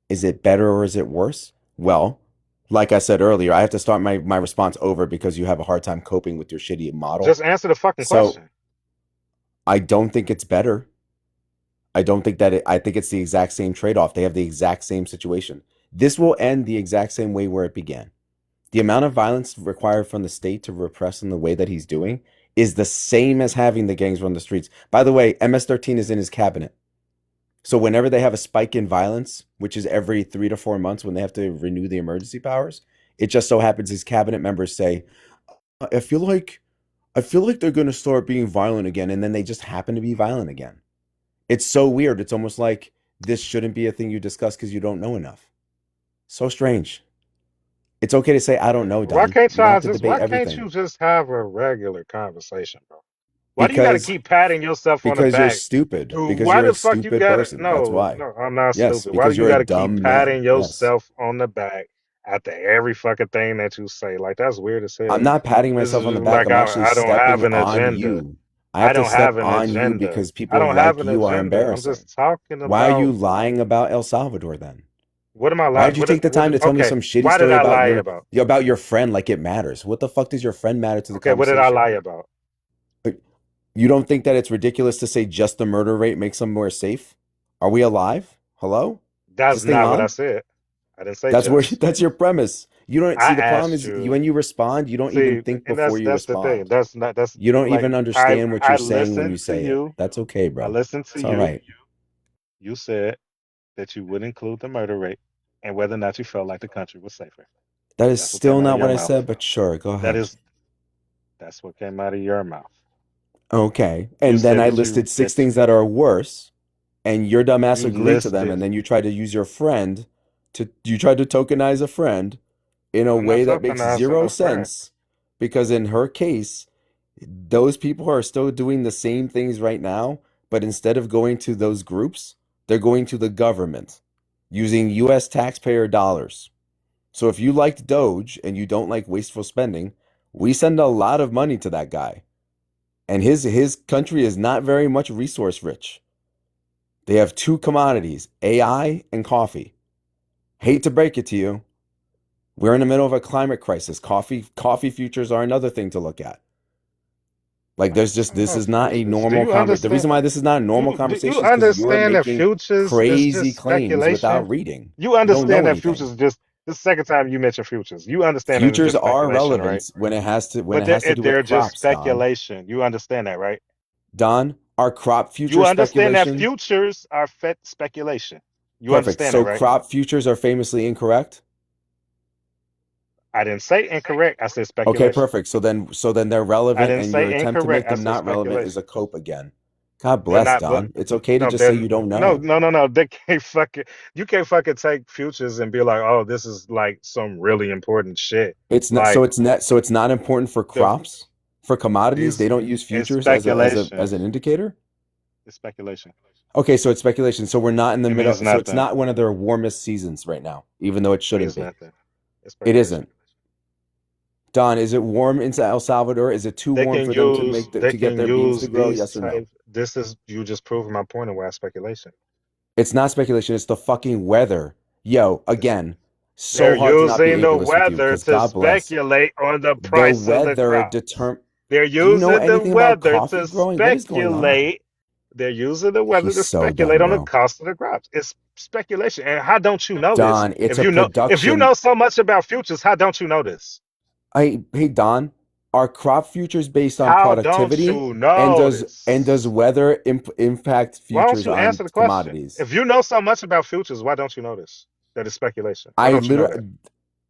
Is it better or is it worse? Well, like I said earlier, I have to start my response over because you have a hard time coping with your shitty model. Just answer the fucking So question. I don't think it's better. I don't think that I think it's the exact same trade-off. They have the exact same situation. This will end the exact same way where it began. The amount of violence required from the state to repress in the way that he's doing is the same as having the gangs run the streets. By the way, MS-13 is in his cabinet. So whenever they have a spike in violence, which is every 3 to 4 months when they have to renew the emergency powers, it just so happens his cabinet members say, I feel like they're going to start being violent again, and then they just happen to be violent again. It's so weird. It's almost like this shouldn't be a thing you discuss because you don't know enough. So strange. It's okay to say I don't know, Why Don. can't You don't y'all have to just? debate Why can't everything you just have a regular conversation, bro? Why do you got to because keep patting yourself on the you're back? stupid. Dude, Because why you're a the fuck you stupid got to? person. That's No, why. no, I'm not Yes, stupid. Why do because you you're a got to keep dumb man. patting Yes. yourself on the back after every fucking thing that you say? Like that's weird as I'm hell. not patting This myself is on the just back. like I'm actually I don't have stepping an on agenda. you. I I have to don't step have an on you agenda. because I people don't have like an you are agenda. I'm embarrassing. just talking Why are you about lying about El Salvador then? what am I Why like? did you take the time to tell me Okay, some shitty why did story I about lie your about? friend like it matters? What the fuck does your friend matter to the Okay, what did I conversation? lie about? You don't think that it's ridiculous to say just the murder rate makes them more safe? Are we alive? Hello? Is That's this thing not what I on? said. I didn't say just. That's your premise. You don't I see the problem asked is you. when you respond, you don't even See, think and before you that's the thing. respond. That's not that's You don't like even understand what I you're saying when listened you to say it. you. That's okay, I bro. listened to It's all you. right. You said that you would include the murder rate and whether or not you felt like the country was safer. That is That's what came still out of not your what I mouth. said, but sure, go That ahead. is that's what came out of your mouth. Okay. You And then said I that listed 6 things that are worse, and your dumbass you agreed to them, listed. and then you tried to use your friend you tried to tokenize a friend in a I'm not way that makes tokenizing zero no friend. sense because in her case, those people are still doing the same things right now, but instead of going to those groups, they're going to the government using US taxpayer dollars. So if you liked Doge and you don't like wasteful spending, we send a lot of money to that guy. And his country is not very much resource rich. They have 2 commodities, AI and coffee. Hate to break it to you. We're in the middle of a climate crisis. Coffee futures are another thing to look at. Like there's just this Oh, is not a futures. Do normal you conversation. The reason understand? why this is not a normal Do you conversation is because you're understand that making futures is crazy just claims speculation? without reading. You You don't understand know that anything. futures just this is the second time you mentioned futures. You understand that it's Futures just are speculation, right? relevant when But it has to do with they're just crops, Don. speculation. You understand that, right? Don, are crop You futures understand that speculation? futures are speculation. You Perfect. understand that, So right? crop futures are famously incorrect? I didn't say incorrect. I said Okay, speculation. perfect. So then they're I relevant didn't and your say attempt to incorrect. make I them said not relevant is speculation. a cope again. God They're bless, not, but Don. It's okay to no, just say you don't know. no. They can't fucking. You can't fucking take futures and be like, oh, this is like some really important shit. It's not Like so it's not important for the crops, for commodities. They is don't use it's futures as speculation. an indicator. It's speculation. Okay, so it's speculation. So we're not in the It middle. means So it's nothing. not one of their warmest seasons right now, even though it It shouldn't means be. nothing. It's It speculation. isn't. Don, is it warm in El Salvador? Is it too They warm can for them to use get their beans to grow? Yes or no? This is you just proving my point of why speculation. It's not speculation. It's the fucking weather. Yo, again, They're so hard to not be using the ableist with you weather because to God bless. speculate on the The price of the weather crop. determine. They're Do you know using the anything about weather coffee to growing? What is going on? speculate. They're using the weather He's to so speculate dumb, on the bro. cost of the crops. It's speculation. And how don't you know this? Don, it's a If you production. know so much about futures, how don't you know this? Hey Don, are crop futures based on How don't productivity? you And know does this? weather impact Why don't futures you on answer the question? commodities? If you know so much about futures, why don't you know this? That is speculation. Why I don't you know that? literally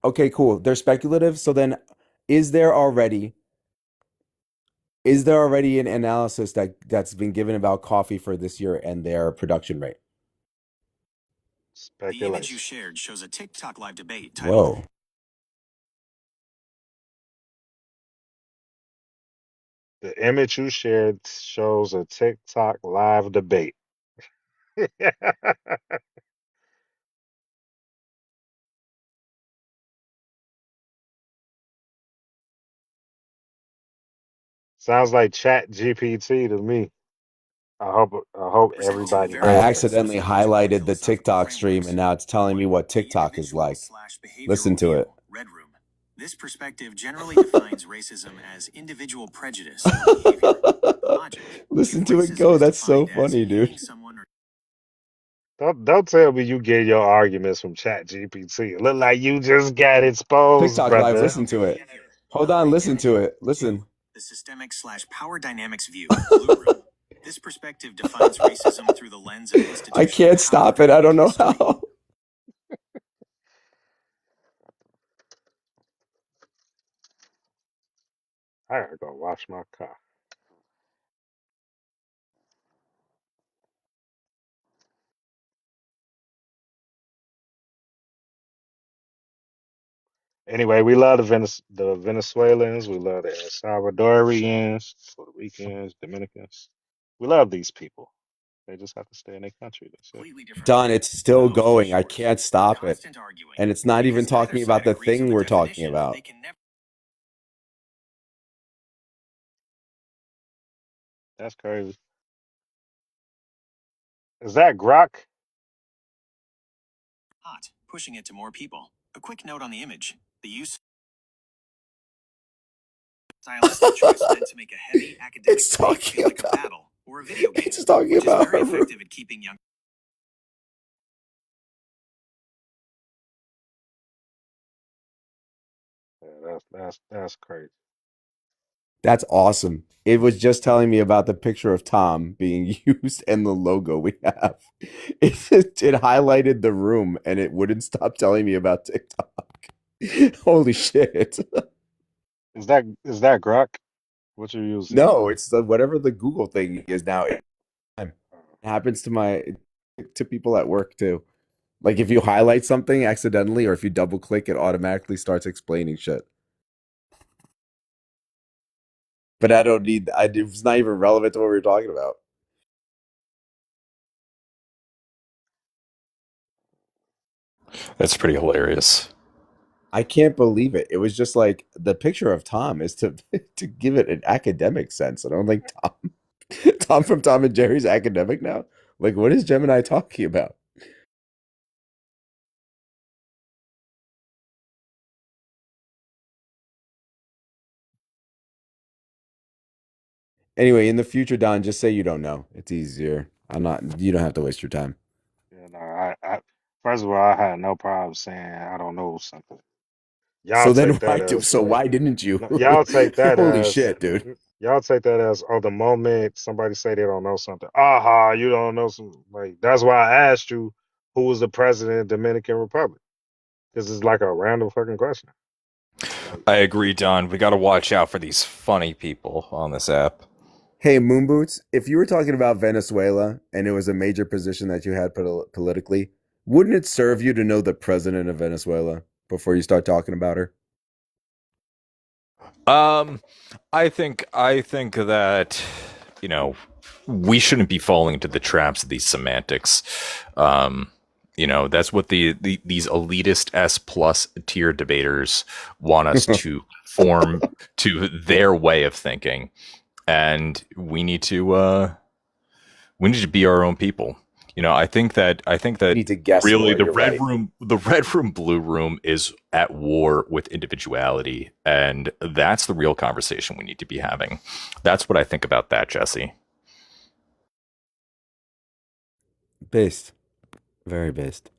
Okay, cool. They're speculative. So then, is there already an analysis that's been given about coffee for this year and their production rate? Speculation. The image you shared shows a TikTok live debate titled. Whoa. The image you shared shows a TikTok live debate. Sounds like Chat GPT to me. I hope everybody I heard that. accidentally highlighted the TikTok stream and now it's telling me what TikTok is like. Listen to it. Red Room. This perspective generally defines racism as individual prejudice or behavior. The logic. Listen If to it racism go. is That's so defined as funny, dude. hating someone or Don't tell me you get your arguments from Chat GPT. It look like you just got exposed, TikTok live, brother. listen to it. Hold on, listen to it. Listen. the systemic/power dynamics view, Blue Room. This perspective defines racism through the lens of institutional I can't stop it. I don't know how. I gotta go wash my car. Anyway, we love the Venezuelans. We love the El Salvadorians, Puerto Ricans, Dominicans. We love these people. They just have to stay in their country. That's it. Don, it's still going. I can't stop it. And it's not even talking about the thing we're talking about. That's crazy. Is that Grok? Hot, pushing it to more people. A quick note on the image. The use stylistic choice meant to make a heavy academic It's debate talking feel like a about- battle or a video game, It's talking which is about very her. effective at keeping young. Yeah, that's crazy. That's awesome. It was just telling me about the picture of Tom being used and the logo we have. It highlighted the room and it wouldn't stop telling me about TikTok. Holy shit. Is that Grok? What you're using? No, it's whatever the Google thing is now. It happens to people at work too. Like if you highlight something accidentally or if you double click, it automatically starts explaining shit. But I don't need. It's not even relevant to what we were talking about. That's pretty hilarious. I can't believe it. It was just like the picture of Tom is to to give it an academic sense. And I'm like, Tom from Tom and Jerry's academic now? Like, what is Gemini talking about? Anyway, in the future, Don, just say you don't know. It's easier. You don't have to waste your time. Yeah, no, first of all, I had no problem saying I don't know something. So Y'all then take that as why didn't you? no, y'all take that Holy as shit, dude. y'all take that as oh the moment somebody say they don't know something. Aha, you don't know something. Like that's why I asked you who was the president of the Dominican Republic. This is like a random fucking question. Like, I agree, Don. We got to watch out for these funny people on this app. Hey, Moonboots, if you were talking about Venezuela and it was a major position that you had politically, wouldn't it serve you to know the president of Venezuela before you start talking about her? I think that we shouldn't be falling into the traps of these semantics. That's what these elitist S plus tier debaters want us to form to their way of thinking, and we need to be our own people. I think that You need to guess really more. the You're red right. room, blue room is at war with individuality, and that's the real conversation we need to be having. That's what I think about that, Jesse. Based. Very based.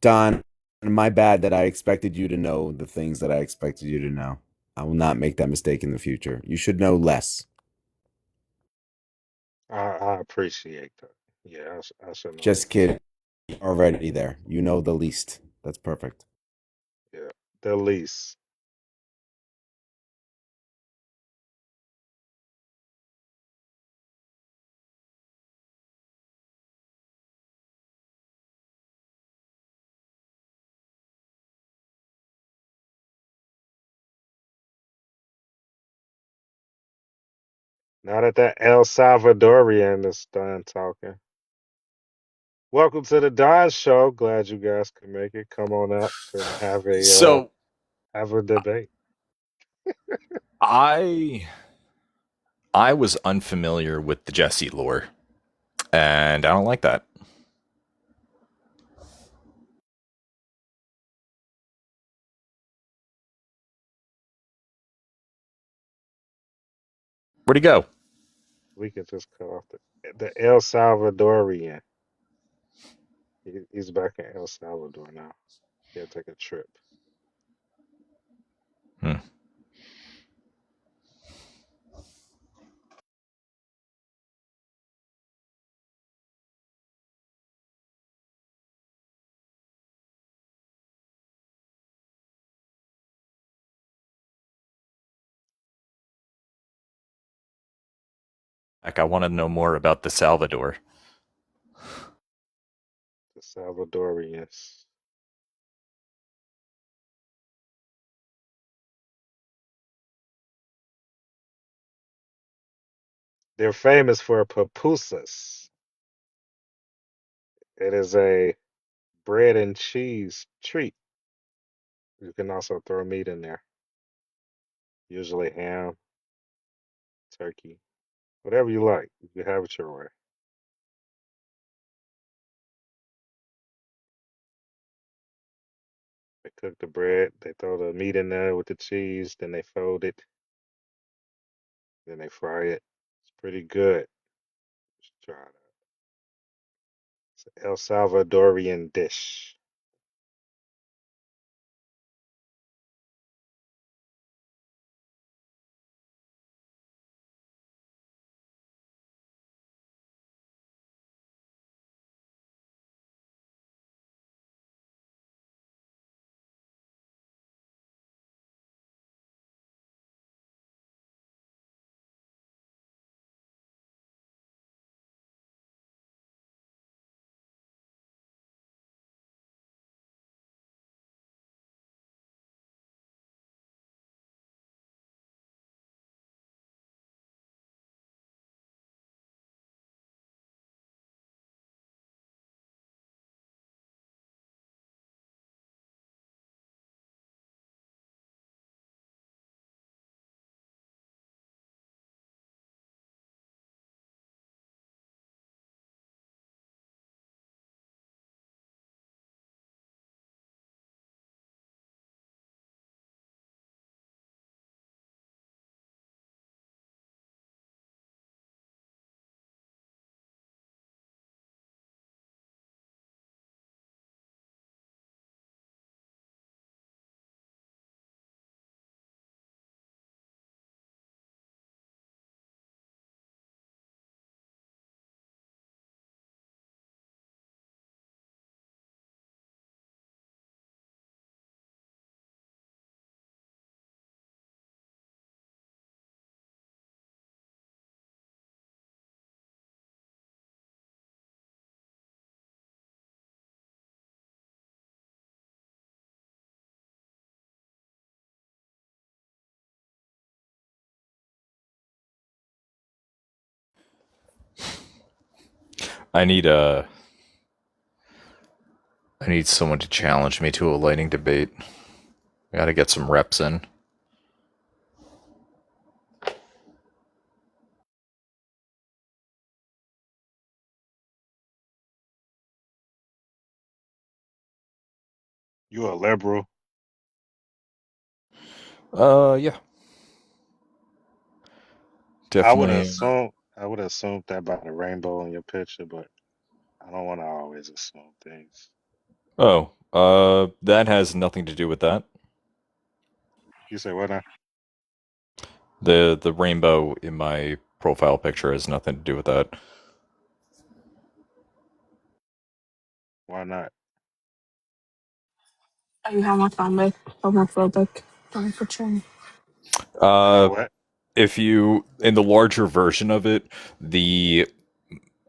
Don, my bad that I expected you to know the things that I expected you to know. I will not make that mistake in the future. You should know less. I appreciate that. Yeah, I should know Just less. kidding. Already there. You know the least. That's perfect. Yeah, the least. Now that El Salvadorian is done talking. Welcome to the Don Show. Glad you guys could make it. Come on up and So have a debate. I was unfamiliar with the Jesse lore, and I don't like that. Where'd he go? We could just cut off the El Salvadorian. He's back in El Salvador now. He'll take a trip. Hmm. Heck, I want to know more about the Salvador. The Salvadorians. They're famous for pupusas. It is a bread and cheese treat. You can also throw meat in there, usually ham, turkey, whatever you like. You can have it your way. They cook the bread, they throw the meat in there with the cheese, then they fold it, then they fry it. It's pretty good. Just try it. It's an El Salvadorian dish. I need someone to challenge me to a lightning debate. I gotta get some reps in. You a liberal? Yeah. Definitely. I would assume that by the rainbow in your picture, but I don't want to always assume things. Oh, that has nothing to do with that. You say what now? The rainbow in my profile picture has nothing to do with that. Why not? Are you homophobic? Don't portray. Am I Uh, what? if you in the larger version of it,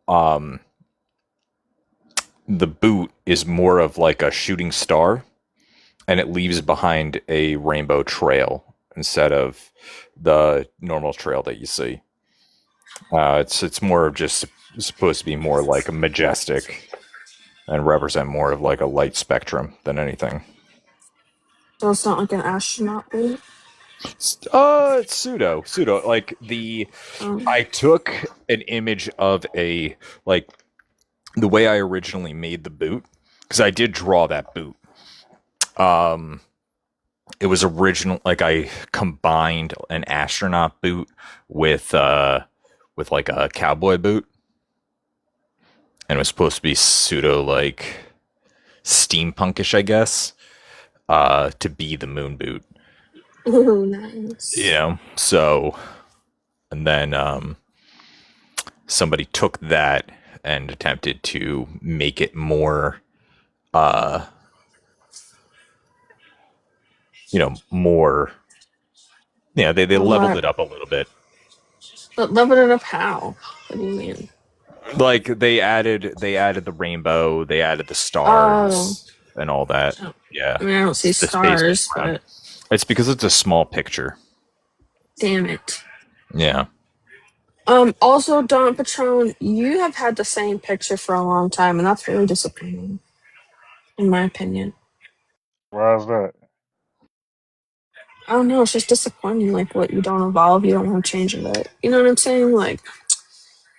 um the boot is more of like a shooting star, and it leaves behind a rainbow trail instead of the normal trail that you see. It's more of just supposed to be more like a majestic and represent more of like a light spectrum than anything. So it's not like an astronaut boot. It's pseudo. Like Um, I took an image of like the way I originally made the boot, because I did draw that boot. Um, it was original. Like I combined an astronaut boot with like a cowboy boot, and it was supposed to be pseudo like steampunkish, I guess, to be the moon boot. ooh, nice. You know, so and then somebody took that and attempted to make it more uh more, they leveled What? it up a little bit. But level it up how? What do you mean? Like they added the rainbow, they added the Oh, stars and all that. Yeah. I mean, I don't see The space stars, background. but It's because it's a small picture. damn it. Yeah. Also, Don Patron, you have had the same picture for a long time, and that's really disappointing, in my opinion. Why is that? I don't know, it's just disappointing, like, what you don't evolve, you don't want to change it. You know what I'm saying? Like,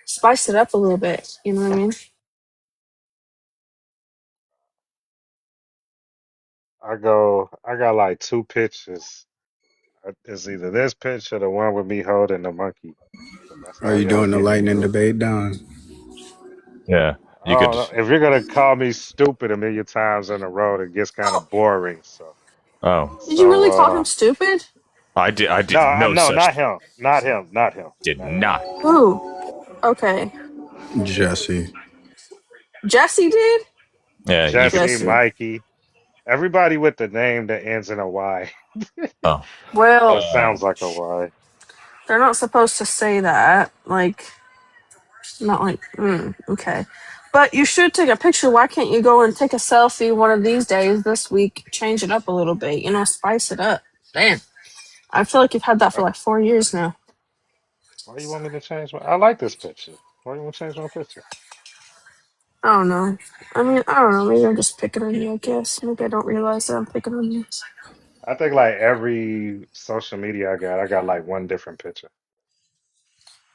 spice it up a little bit, you know what I mean? I got like two pictures. It's either this picture, the one with me holding the monkey. But that's Are all you y'all doing the get me lightning with. debate, Don? Yeah. You could. Oh, if you're gonna call me stupid a million times in a row, it gets kind Oh, of boring. So, Oh, did you so really call him stupid? I did no, no no, such not thing. him, not him, not him, Did not him. not. Who? Okay. Jesse. Jesse did? Yeah, you could. Jesse, Jesse. Mikey, everybody with the name that ends in a Y Oh. or Well, Uh, sounds like a Y. they're not supposed to say that. Like, not like, okay. But you should take a picture. Why can't you go and take a selfie one of these days this week? Change it up a little bit, spice it up. Damn. I feel like you've had that for Why, like 4 years now. why you want me to change my? I like this picture. Why you want to change my picture? I don't know. I mean, I don't know. Maybe I'm just picking on you, I guess. Maybe I don't realize that I'm picking on you. I think like every social media I got like one different picture.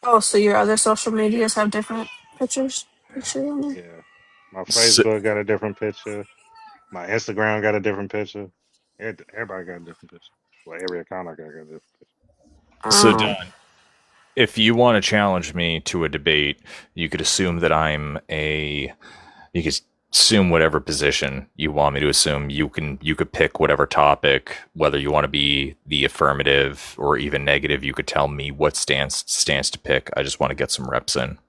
Oh, so your other social medias have different pictures? Picture on there? Yeah, my so, Facebook got a different picture. My Instagram got a different picture. Everybody got a different picture. Well, every account I got a different picture. so Oh. Don, if you want to challenge me to a debate, you could assume that you could assume whatever position you want me to assume. You could pick whatever topic, whether you want to be the affirmative or even negative. You could tell me what stance to pick. I just want to get some reps in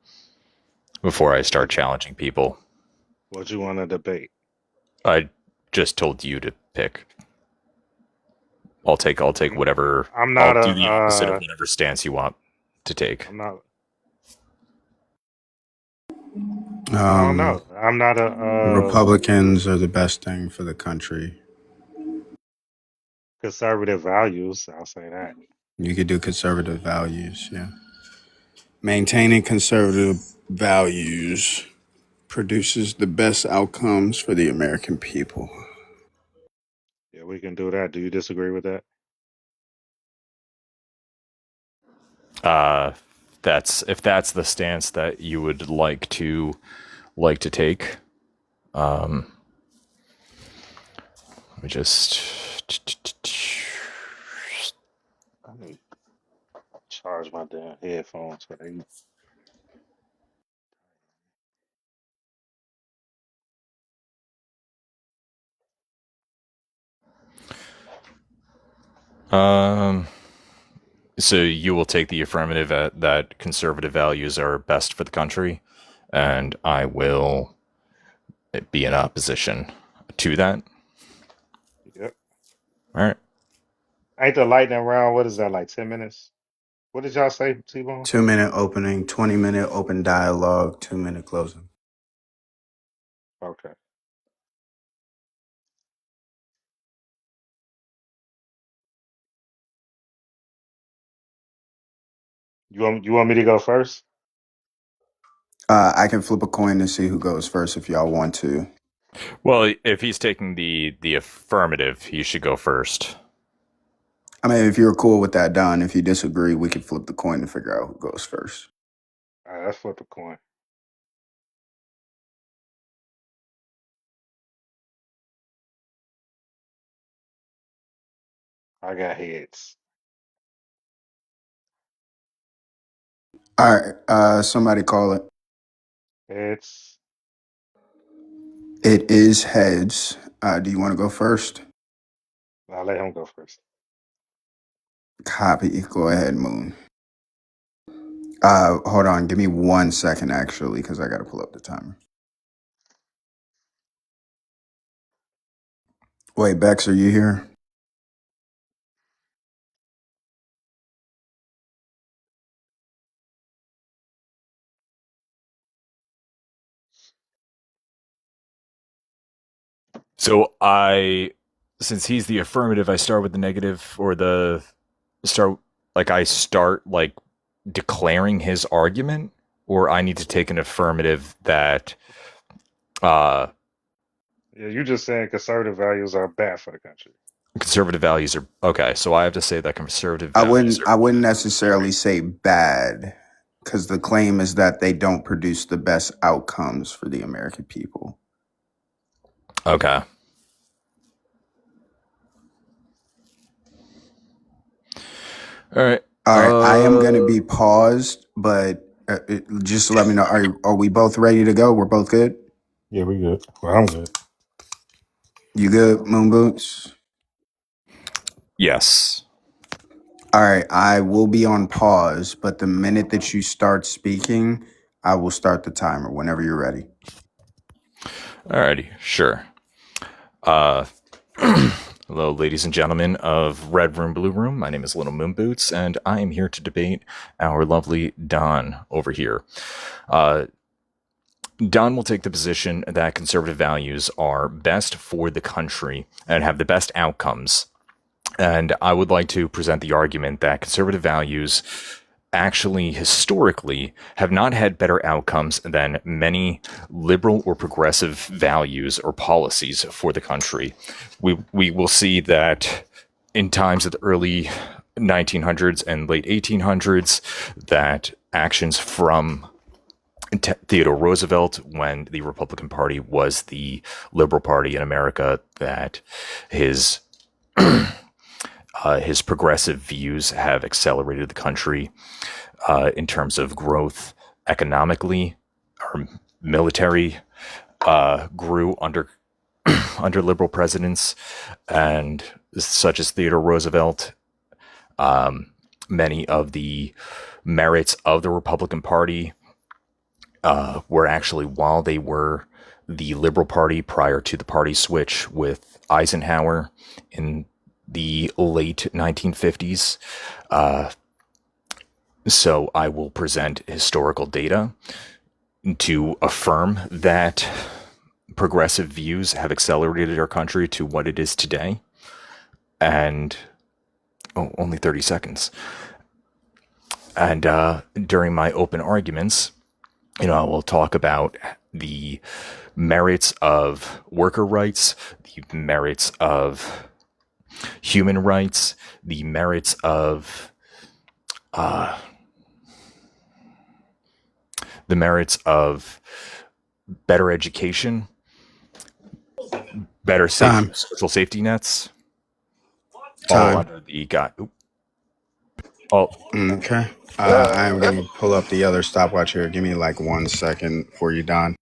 before I start What challenging people. what you want to debate? I just told you to pick. I'll take I'm whatever. I'm I'll not a do the opposite of whatever stance you want to take. I'm not I don't Um, know. I'm not a Republicans are the best thing for the country. conservative values. I'll say that. You could do conservative values, yeah. Maintaining conservative values. Produces the best outcomes for the American people. Yeah, we can do that. Do you disagree with that? That's if that's the stance that you would like to take. Let me just. I need to charge my damn headphones for they. So you will take the affirmative that conservative values are best for the country, and I will be in opposition to that. Yep. All right. Ain't the lightning round? What is that, like 10 minutes? What did y'all say, T-Bones? 2 minute opening, 20-minute open dialogue, 2 minute closing. Okay. You want me to go first? I can flip a coin to see who goes first if y'all want to. Well, if he's taking the affirmative, he should go first. I mean, if you're cool with that, Don. If you disagree, we can flip the coin to figure out who goes first. All right, let's flip a coin. I got heads. All right, somebody call it. Heads. It is heads. Do you want to go first? I'll let him go first. Copy. Go ahead, Moon. Hold on. Give me 1 second, actually, because I got to pull up the timer. Wait, Bex, are you here? So since he's the affirmative, I start with the negative, or I start like declaring his argument, or I need to take an affirmative that Yeah, you just saying conservative values are bad for the country. conservative values are okay. So I have to say that conservative I values wouldn't. I wouldn't necessarily say bad, because the claim is that they don't produce the best outcomes for the American people. are okay. All right. All right, I am going to be paused, but just let me know. Are we both ready to go? We're both good? Yeah, we good. Well, I'm good. You good, Moon Boots? Yes. All right, I will be on pause, but the minute that you start speaking, I will start the timer whenever you're ready. Alrighty. Sure. Uh, hello, ladies and gentlemen of Red Room, Blue Room. My name is Little Moon Boots, and I am here to debate our lovely Don over here. Don will take the position that conservative values are best for the country and have the best outcomes. And I would like to present the argument that conservative values actually historically have not had better outcomes than many liberal or progressive values or policies for the country. We will see that in times of the early 1900s and late 1800s, that actions from Theodore Roosevelt, when the Republican Party was the liberal party in America, that his progressive views have accelerated the country in terms of growth economically. Our military grew under under liberal presidents, and such as Theodore Roosevelt. Many of the merits of the Republican Party were actually while they were the Liberal Party prior to the party switch with Eisenhower in the late 1950s. So I will present historical data to affirm that progressive views have accelerated our country to what it is today. And only 30 seconds. And during my open arguments, I will talk about the merits of worker rights, the merits of human rights, the merits of better education, better Time. social safety nets, all Time. under the guy. Oh, Okay. I am going to pull up the other stopwatch here. Give me like 1 second before you're done.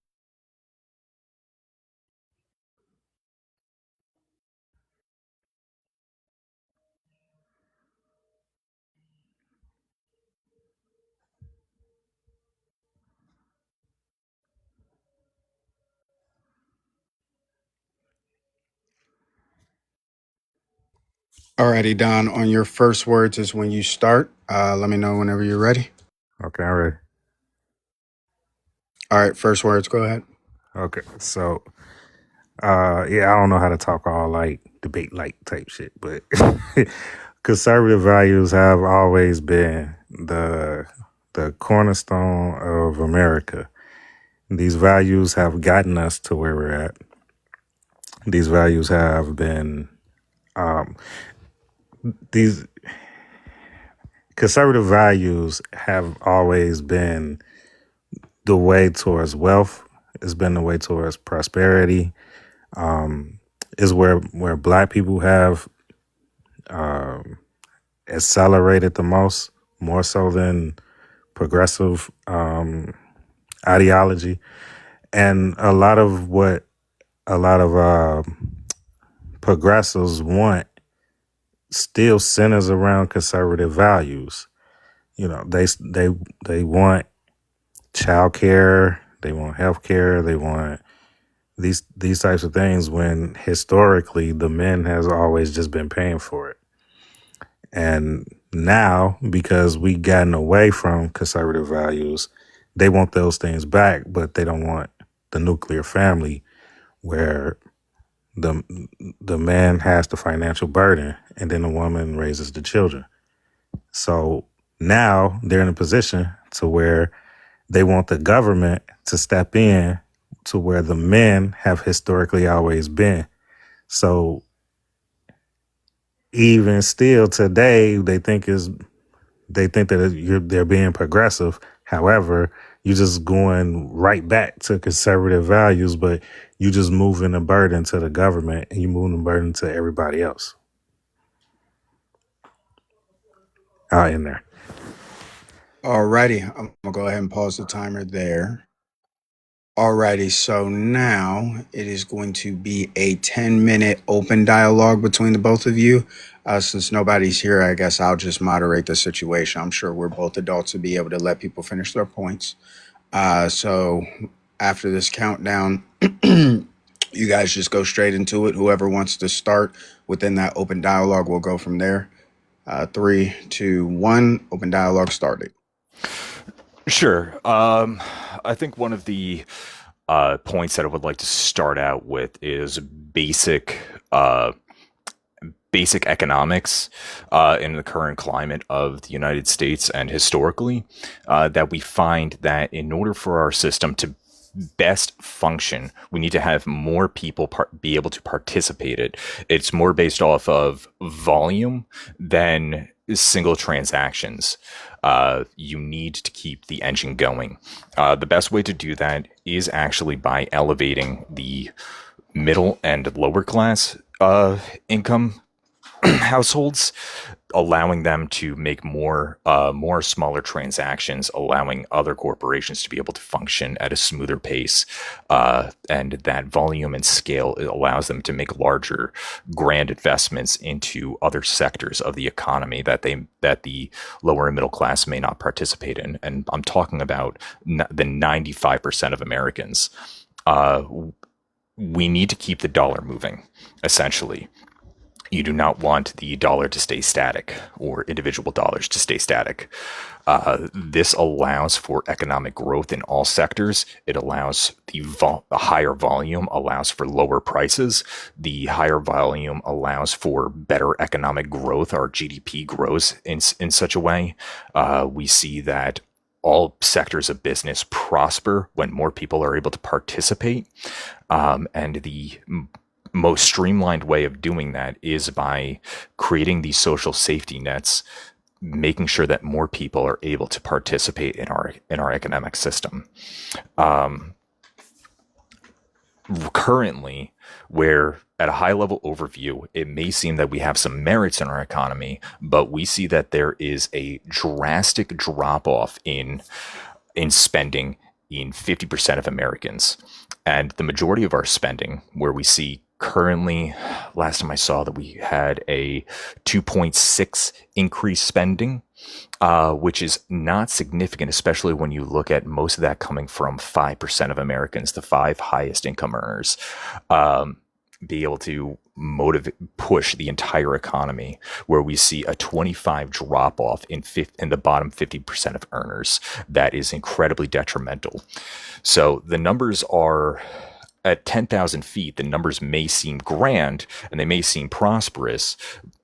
Alrighty, Don. On your first words is when you start. Let me know whenever you're ready. Okay, I'm ready. All right, first words. Go ahead. Okay, so yeah, I don't know how to talk all like debate like type shit, but conservative values have always been the cornerstone of America. These values have gotten us to where we're at. These values have been these conservative values have always been the way towards wealth. It's been the way towards prosperity. Is where Black people have accelerated the most, more so than progressive ideology, and a lot of what a lot of progressives want still centers around conservative values. You know, they want child care, they want health care, they want these types of things when historically the men has always just been paying for it. And now, because we gotten away from conservative values, they want those things back, but they don't want the nuclear family where the the man has the financial burden and then the woman raises the children. So now they're in a position to where they want the government to step in to where the men have historically always been. So even still today, they think that they're being progressive. However, you're just going right back to conservative values, but you just moving the burden to the government and you moving the burden to everybody else. Out in there. Alrighty, I'm gonna go ahead and pause the timer there. Alrighty, so now it is going to be a 10-minute open dialogue between the both of you. Since nobody's here, I guess I'll just moderate the situation. I'm sure we're both adults to be able to let people finish their points. So after this countdown, you guys just go straight into it. Whoever wants to start within that open dialogue will go from there. 3, 2, 1, open dialogue started. sure. I think one of the points that I would like to start out with is basic economics in the current climate of the United States and historically, that we find that in order for our system to best function, we need to have more people be able to participate it. It's more based off of volume than single transactions. You need to keep the engine going. The best way to do that is actually by elevating the middle and lower class income households, allowing them to make more smaller transactions, allowing other corporations to be able to function at a smoother pace, and that volume and scale, it allows them to make larger grand investments into other sectors of the economy that the lower and middle class may not participate in. And I'm talking about the 95% of Americans. We need to keep the dollar moving, essentially. You do not want the dollar to stay static or individual dollars to stay static. This allows for economic growth in all sectors. It allows the higher volume allows for lower prices. The higher volume allows for better economic growth. Our GDP grows in such a way. We see that all sectors of business prosper when more people are able to participate. And the most streamlined way of doing that is by creating these social safety nets, making sure that more people are able to participate in our economic system. Currently, where at a high level overview, it may seem that we have some merits in our economy, but we see that there is a drastic drop off in spending in 50% of Americans. And the majority of our spending, where we see currently, last time I saw that we had a 2.6 increase spending, which is not significant, especially when you look at most of that coming from 5% of Americans, the 5 highest income earners, be able to push the entire economy, where we see a 25 drop off in the bottom 50% of earners. That is incredibly detrimental. So the numbers are at 10,000 feet. The numbers may seem grand and they may seem prosperous,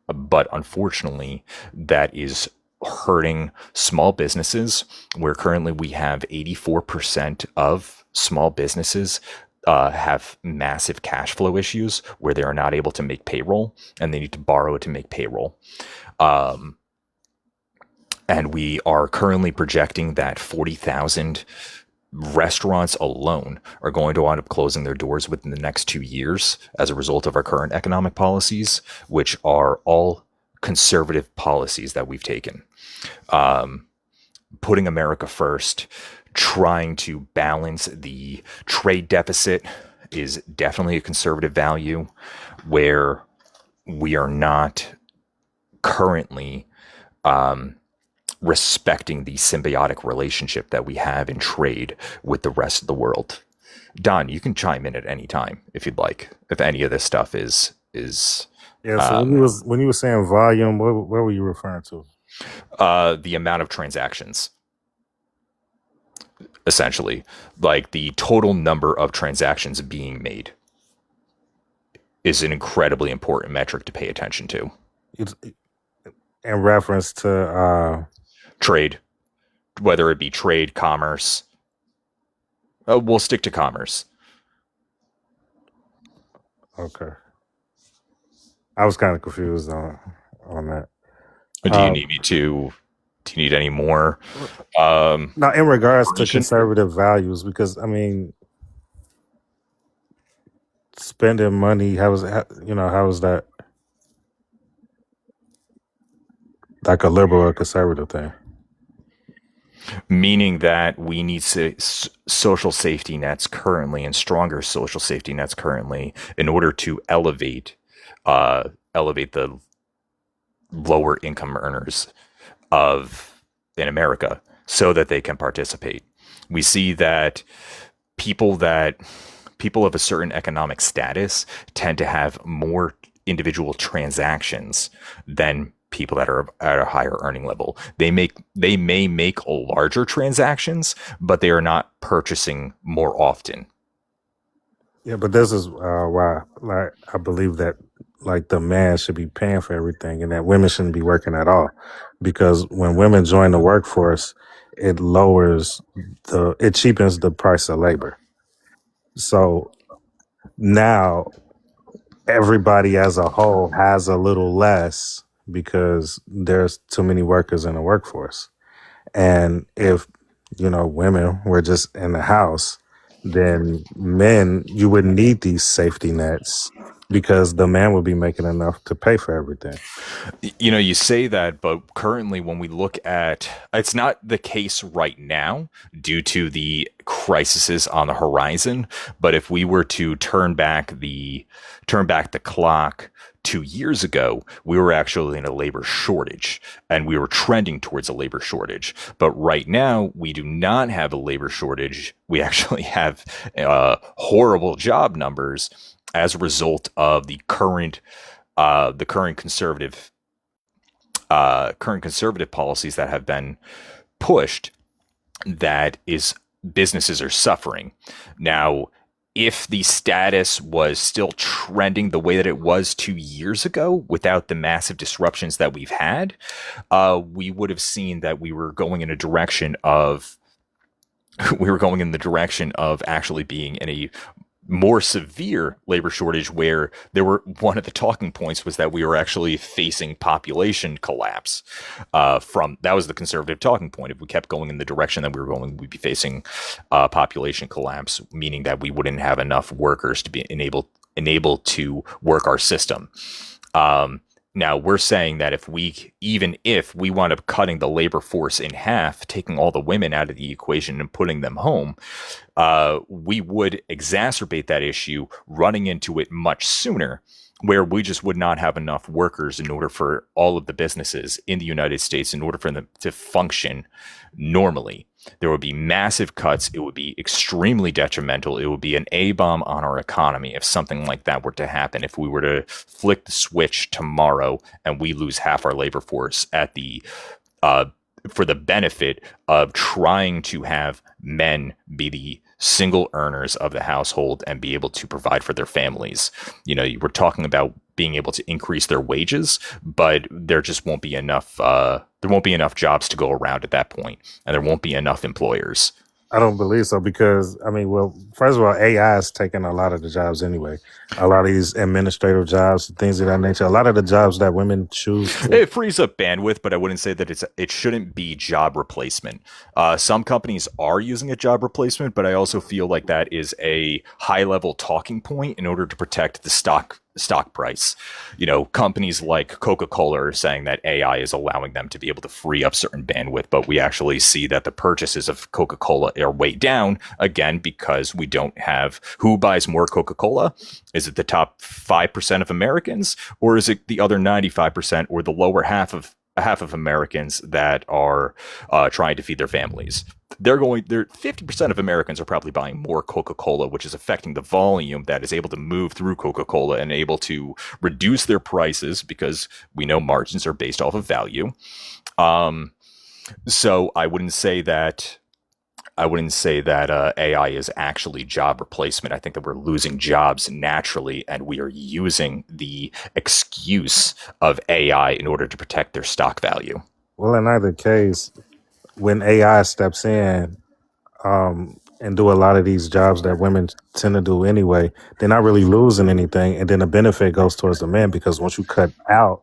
but unfortunately, that is hurting small businesses, where currently we have 84% of small businesses have massive cash flow issues, where they are not able to make payroll and they need to borrow to make payroll. And we are currently projecting that 40,000 restaurants alone are going to wind up closing their doors within the next 2 years as a result of our current economic policies, which are all conservative policies that we've taken. Putting America first, trying to balance the trade deficit is definitely a conservative value, where we are not currently respecting the symbiotic relationship that we have in trade with the rest of the world. Don, you can chime in at any time if you'd like, if any of this stuff is Yeah. So when you were saying volume, what were you referring to? The amount of transactions, essentially, like the total number of transactions being made, is an incredibly important metric to pay attention to. It's in reference to trade, whether it be trade, commerce. We'll stick to commerce. Okay. I was kind of confused on that. Do you need me to? Do you need any more? Now, in regards to conservative values, because I mean, spending money, how is that like a liberal or conservative thing? Meaning that we need social safety nets currently, and stronger social safety nets currently, in order to elevate the lower income earners in America, so that they can participate. We see that people of a certain economic status tend to have more individual transactions than people that are at a higher earning level. They may make larger transactions, but they are not purchasing more often. Yeah, but this is why, like, I believe that, like, the man should be paying for everything, and that women shouldn't be working at all, because when women join the workforce, it cheapens the price of labor. So now everybody as a whole has a little less because there's too many workers in the workforce. And if, women were just in the house, then you wouldn't need these safety nets, because the man would be making enough to pay for everything. You say that, but currently when we look at, it's not the case right now due to the crises on the horizon. But if we were to turn back the clock 2 years ago, we were actually in a labor shortage, and we were trending towards a labor shortage. But right now, we do not have a labor shortage. We actually have horrible job numbers as a result of the current conservative policies that have been pushed. That is, businesses are suffering now. if the status was still trending the way that it was 2 years ago without the massive disruptions that we've had, we would have seen that we were going in a direction of actually being in a more severe labor shortage, where one of the talking points was that we were actually facing population collapse. That was the conservative talking point. If we kept going in the direction that we were going, we'd be facing population collapse, meaning that we wouldn't have enough workers to be enabled to work our system. Now we're saying that even if we wound up cutting the labor force in half, taking all the women out of the equation and putting them home, we would exacerbate that issue, running into it much sooner, where we just would not have enough workers in order for all of the businesses in the United States, in order for them to function normally. There would be massive cuts. It would be extremely detrimental. It would be an A-bomb on our economy if something like that were to happen. If we were to flick the switch tomorrow and we lose half our labor force for the benefit of trying to have men be the single earners of the household and be able to provide for their families. We're talking about being able to increase their wages, but there just won't be enough. There won't be enough jobs to go around at that point, and there won't be enough employers. I don't believe so because, first of all, AI is taking a lot of the jobs anyway. A lot of these administrative jobs, things of that nature. A lot of the jobs that women choose. It frees up bandwidth, but I wouldn't say that it shouldn't be job replacement. Some companies are using a job replacement, but I also feel like that is a high-level talking point in order to protect the stock price. Companies like Coca-Cola are saying that AI is allowing them to be able to free up certain bandwidth, but we actually see that the purchases of Coca-Cola are way down, again, because we don't have who buys more Coca-Cola. Is it the top 5% of Americans, or is it the other 95%, or the lower half of Americans that are trying to feed their families? 50% of Americans are probably buying more Coca-Cola, which is affecting the volume that is able to move through Coca-Cola and able to reduce their prices, because we know margins are based off of value. So I wouldn't say that AI is actually job replacement. I think that we're losing jobs naturally, and we are using the excuse of AI in order to protect their stock value. Well, in either case, when AI steps in and do a lot of these jobs that women tend to do anyway, they're not really losing anything. And then the benefit goes towards the men, because once you cut out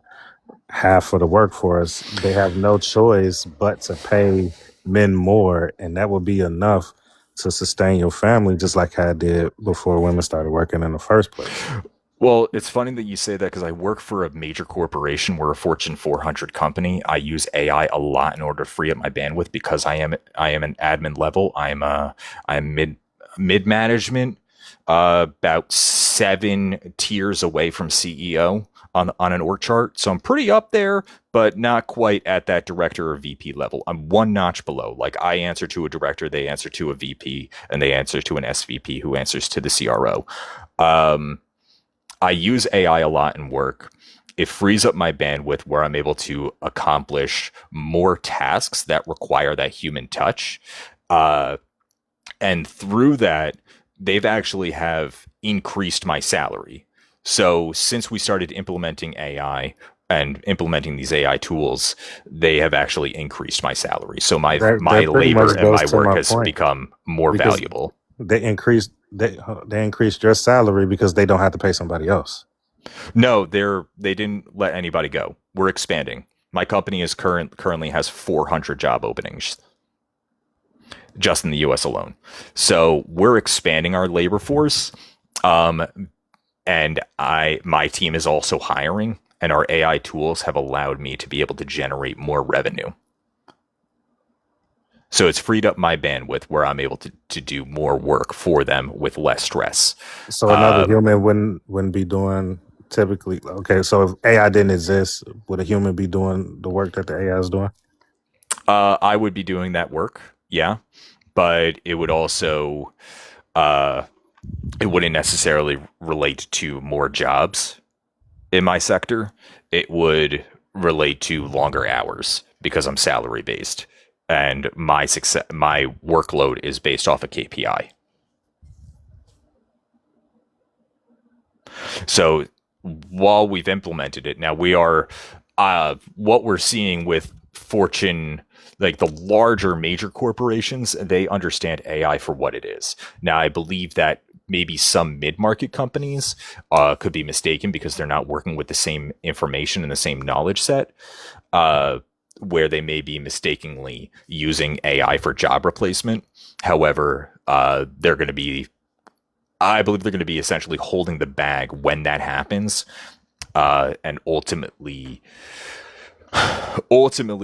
half of the workforce, they have no choice but to pay men more. And that would be enough to sustain your family, just like I did before women started working in the first place. Well, it's funny that you say that, because I work for a major corporation. We're a Fortune 400 company. I use AI a lot in order to free up my bandwidth, because I am an admin level. I'm mid management, about 7 tiers away from CEO on an org chart. So I'm pretty up there, but not quite at that director or VP level. I'm one notch below. Like, I answer to a director, they answer to a VP, and they answer to an SVP who answers to the CRO. I use AI a lot in work. It frees up my bandwidth, where I'm able to accomplish more tasks that require that human touch. And through that, they've actually have increased my salary. So since we started implementing AI and implementing these AI tools, they have actually increased my salary. So my labor and my work has become more valuable. They increased your salary because they don't have to pay somebody else. No, they didn't let anybody go. We're expanding. My company is currently has 400 job openings just in the US alone. So we're expanding our labor force. And my team is also hiring, and our AI tools have allowed me to be able to generate more revenue. So it's freed up my bandwidth, where I'm able to do more work for them with less stress. So another human wouldn't be doing typically. Okay, so if AI didn't exist, would a human be doing the work that the AI is doing? I would be doing that work, yeah, but it would also it wouldn't necessarily relate to more jobs in my sector. It would relate to longer hours, because I'm salary based. And my workload is based off a KPI. So while we've implemented it, now we are what we're seeing with Fortune, like the larger major corporations, they understand AI for what it is. Now, I believe that maybe some mid-market companies could be mistaken because they're not working with the same information and the same knowledge set, where they may be mistakenly using AI for job replacement. However, they're going to be, I believe they're going to be essentially holding the bag when that happens, and ultimately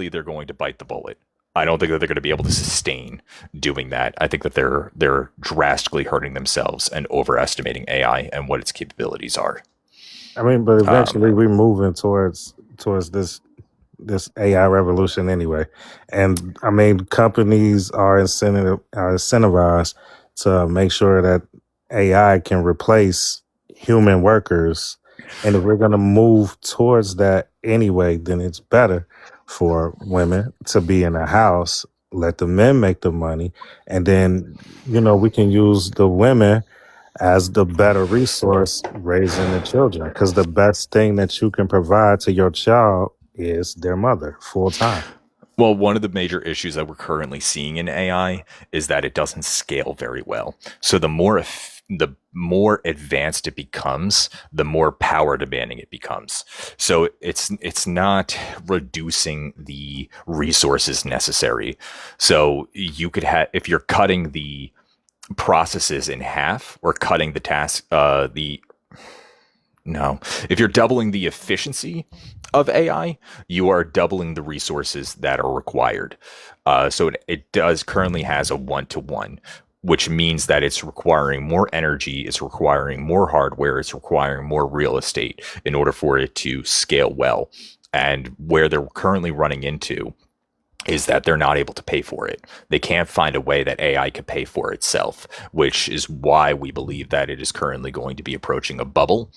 they're going to bite the bullet. I don't think that they're going to be able to sustain doing that. I think that they're drastically hurting themselves and overestimating AI and what its capabilities are. I mean, but eventually we're moving towards this AI revolution anyway. And I mean, companies are incentivized to make sure that AI can replace human workers. And if we're going to move towards that anyway, then it's better for women to be in the house, let the men make the money. And then, we can use the women as the better resource raising the children, because the best thing that you can provide to your child is their mother full time. Well, one of the major issues that we're currently seeing in AI is that it doesn't scale very well. So the more advanced it becomes, the more power demanding it becomes. So it's not reducing the resources necessary. So you could have, if you're cutting the processes in half or cutting the task, if you're doubling the efficiency of AI, you are doubling the resources that are required. So it does currently has a 1-to-1, which means that it's requiring more energy, it's requiring more hardware, it's requiring more real estate in order for it to scale well. And where they're currently running into is that they're not able to pay for it. They can't find a way that AI can pay for itself, which is why we believe that it is currently going to be approaching a bubble,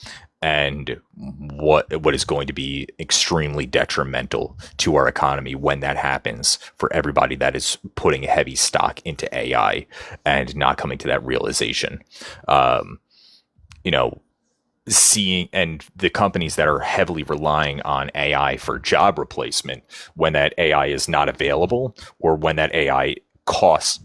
and what is going to be extremely detrimental to our economy when that happens for everybody that is putting heavy stock into AI and not coming to that realization. Seeing, and the companies that are heavily relying on AI for job replacement, when that AI is not available, or when that AI costs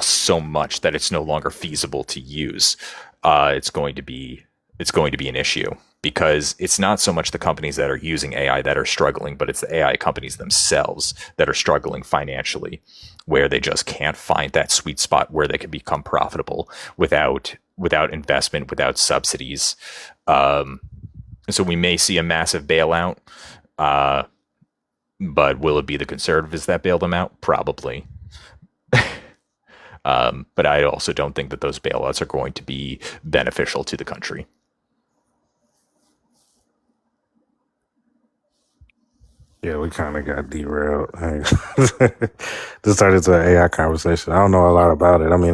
so much that it's no longer feasible to use, it's going to be an issue, because it's not so much the companies that are using AI that are struggling, but it's the AI companies themselves that are struggling financially, where they just can't find that sweet spot where they can become profitable without investment, without subsidies. So we may see a massive bailout, but will it be the conservatives that bail them out? Probably. But I also don't think that those bailouts are going to be beneficial to the country. Yeah, we kind of got derailed. This turned into an AI conversation. I don't know a lot about it. I mean,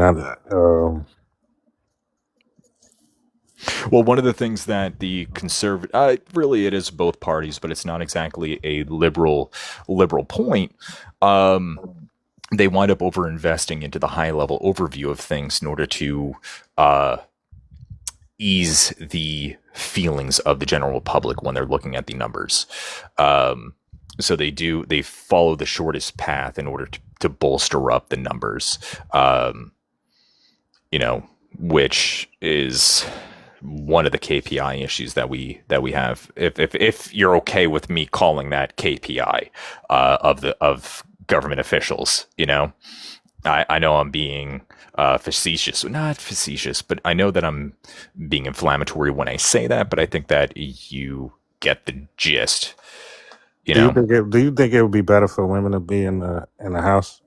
well, one of the things that the conservative, really, it is both parties, but it's not exactly a liberal point. They wind up over investing into the high level overview of things in order to ease the feelings of the general public when they're looking at the numbers. So they follow the shortest path in order to bolster up the numbers, which is one of the KPI issues that we have. If you're okay with me calling that KPI of government officials, I know I'm being facetious, not facetious, but I know that I'm being inflammatory when I say that. But I think that you get the gist. Do you think it would be better for women to be in the house?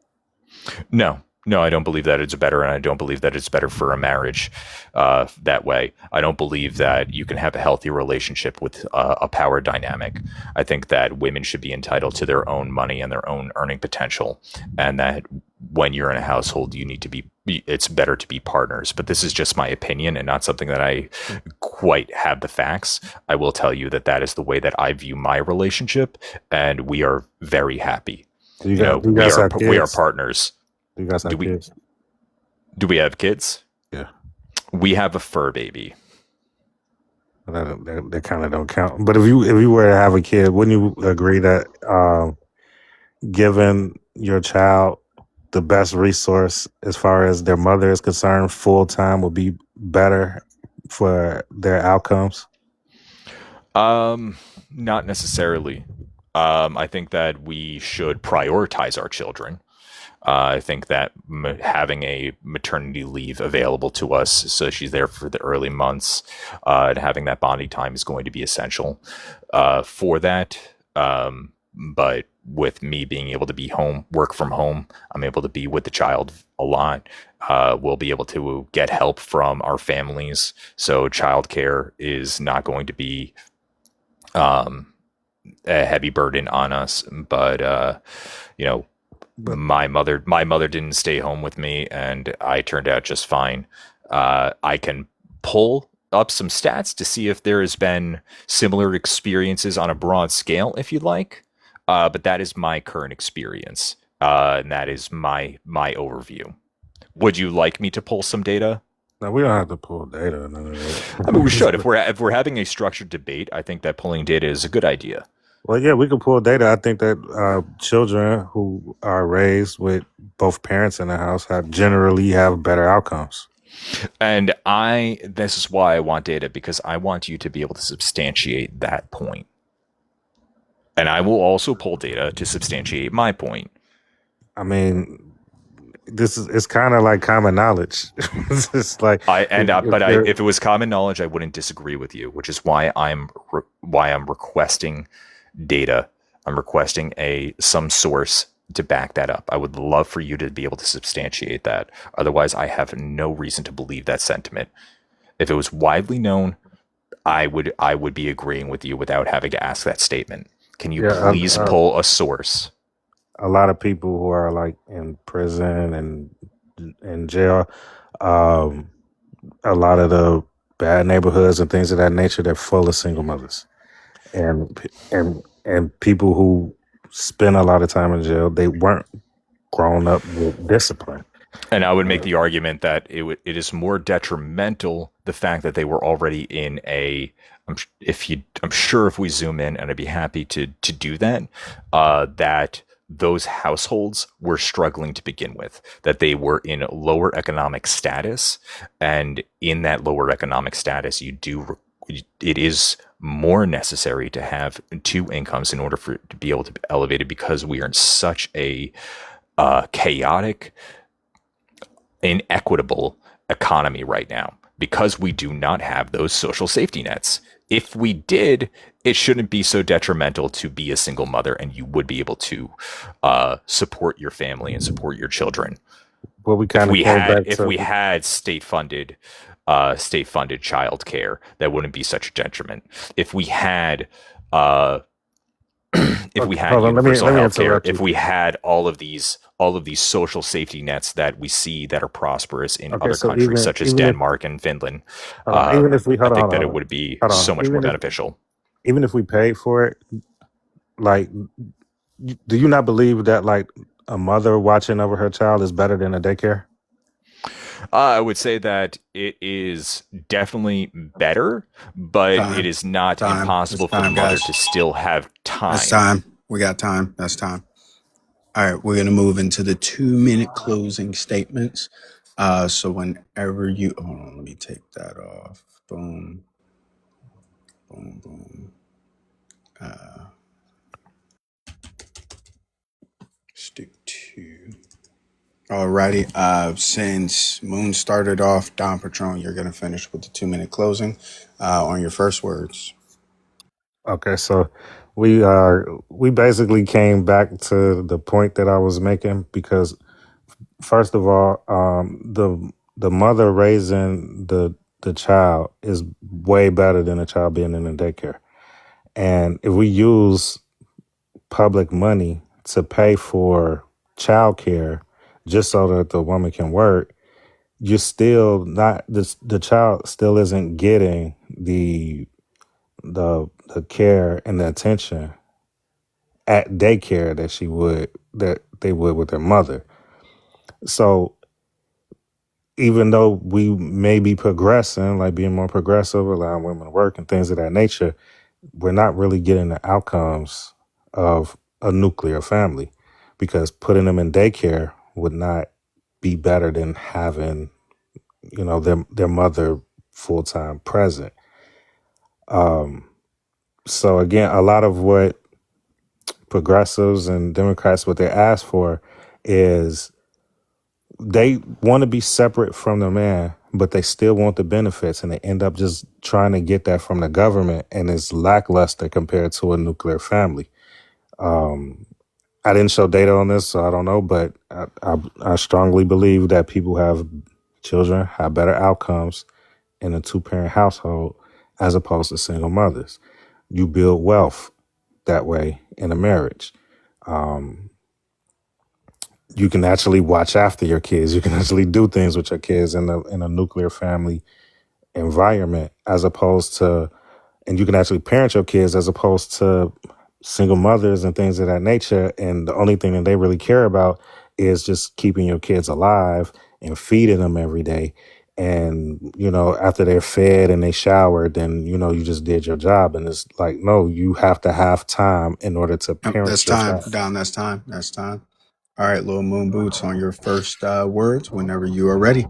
No, I don't believe that it's better, and I don't believe that it's better for a marriage that way. I don't believe that you can have a healthy relationship with a power dynamic. I think that women should be entitled to their own money and their own earning potential, and that when you're in a household, you need to be. It's better to be partners. But this is just my opinion and not something that I quite have the facts. I will tell you that is the way that I view my relationship, and we are very happy. We are partners. Do you guys have kids? Do we have kids? Yeah. We have a fur baby. That kind of don't count. But if you were to have a kid, wouldn't you agree that giving your child the best resource as far as their mother is concerned, full time, would be better for their outcomes? Not necessarily. I think that we should prioritize our children. I think that having a maternity leave available to us, so she's there for the early months, and having that bonding time is going to be essential for that. But with me being able to be home, work from home, I'm able to be with the child a lot. We'll be able to get help from our families, so childcare is not going to be um, a heavy burden on us. But you know, But my mother didn't stay home with me, and I turned out just fine. I can pull up some stats to see if there has been similar experiences on a broad scale, if you'd like. But that is my current experience, and that is my overview. Would you like me to pull some data? no, we don't have to pull data. None of I mean, we should. that. If we're having a structured debate, I think that pulling data is a good idea. Well, yeah, we could pull data. I think that children who are raised with both parents in the house generally have better outcomes. And this is why I want data, because I want you to be able to substantiate that point. And I will also pull data to substantiate my point. I mean, it's kind of like common knowledge. It's like if it was common knowledge, I wouldn't disagree with you, which is why I'm requesting data. I'm requesting some source to back that up. I would love for you to be able to substantiate that. Otherwise, I have no reason to believe that sentiment. If it was widely known, I would be agreeing with you without having to ask that statement. Can you please pull a source? A lot of people who are like in prison and in jail, a lot of the bad neighborhoods and things of that nature, they're full of single mothers, and people who spend a lot of time in jail, they weren't grown up with discipline. And I would make the argument that it is more detrimental the fact that they were already in I'm sure if we zoom in, and I'd be happy to do that, that those households were struggling to begin with, that they were in lower economic status, and in that lower economic status, it is more necessary to have two incomes in order for it to be able to be elevated, because we are in such a chaotic, inequitable economy right now, because we do not have those social safety nets. If we did, it shouldn't be so detrimental to be a single mother, and you would be able to support your family and support your children. Well, if we had state funded childcare, that wouldn't be such a detriment. If we had universal healthcare, if we had all of these social safety nets that we see that are prosperous in other countries such as Denmark and Finland, I think that it would be so much more beneficial. Even if we paid for it, like, do you not believe that like a mother watching over her child is better than a daycare? I would say that it is definitely better, but it is not impossible for the mother to still have time. That's time. We got time. That's time. All right, we're going to move into the 2-minute closing statements. So whenever you... Hold on, let me take that off. Boom. Boom, boom. Stick to... Alrighty. Since Moon started off, Don Patron, you're going to finish with the 2-minute closing on your first words. Okay, so we basically came back to the point that I was making, because first of all, the mother raising the child is way better than a child being in a daycare. And if we use public money to pay for childcare just so that the woman can work, you're still not, the child still isn't getting the care and the attention at daycare that they would with their mother. So even though we may be progressing, like being more progressive, allowing women to work and things of that nature, we're not really getting the outcomes of a nuclear family, because putting them in daycare would not be better than having, their mother full time present. So again, a lot of what progressives and Democrats, what they ask for is they want to be separate from the man, but they still want the benefits, and they end up just trying to get that from the government, and it's lackluster compared to a nuclear family. I didn't show data on this, so I don't know, but I strongly believe that people who have children have better outcomes in a two-parent household as opposed to single mothers. You build wealth that way in a marriage. You can actually watch after your kids. You can actually do things with your kids in a nuclear family environment, as opposed to, and you can actually parent your kids as opposed to single mothers and things of that nature. And the only thing that they really care about is just keeping your kids alive and feeding them every day. And, after they're fed and they showered, then, you just did your job. And it's like, no, you have to have time in order to That's parent your time. child. Don, that's time. That's time. All right, Little Moon Boots, on your first words whenever you are ready.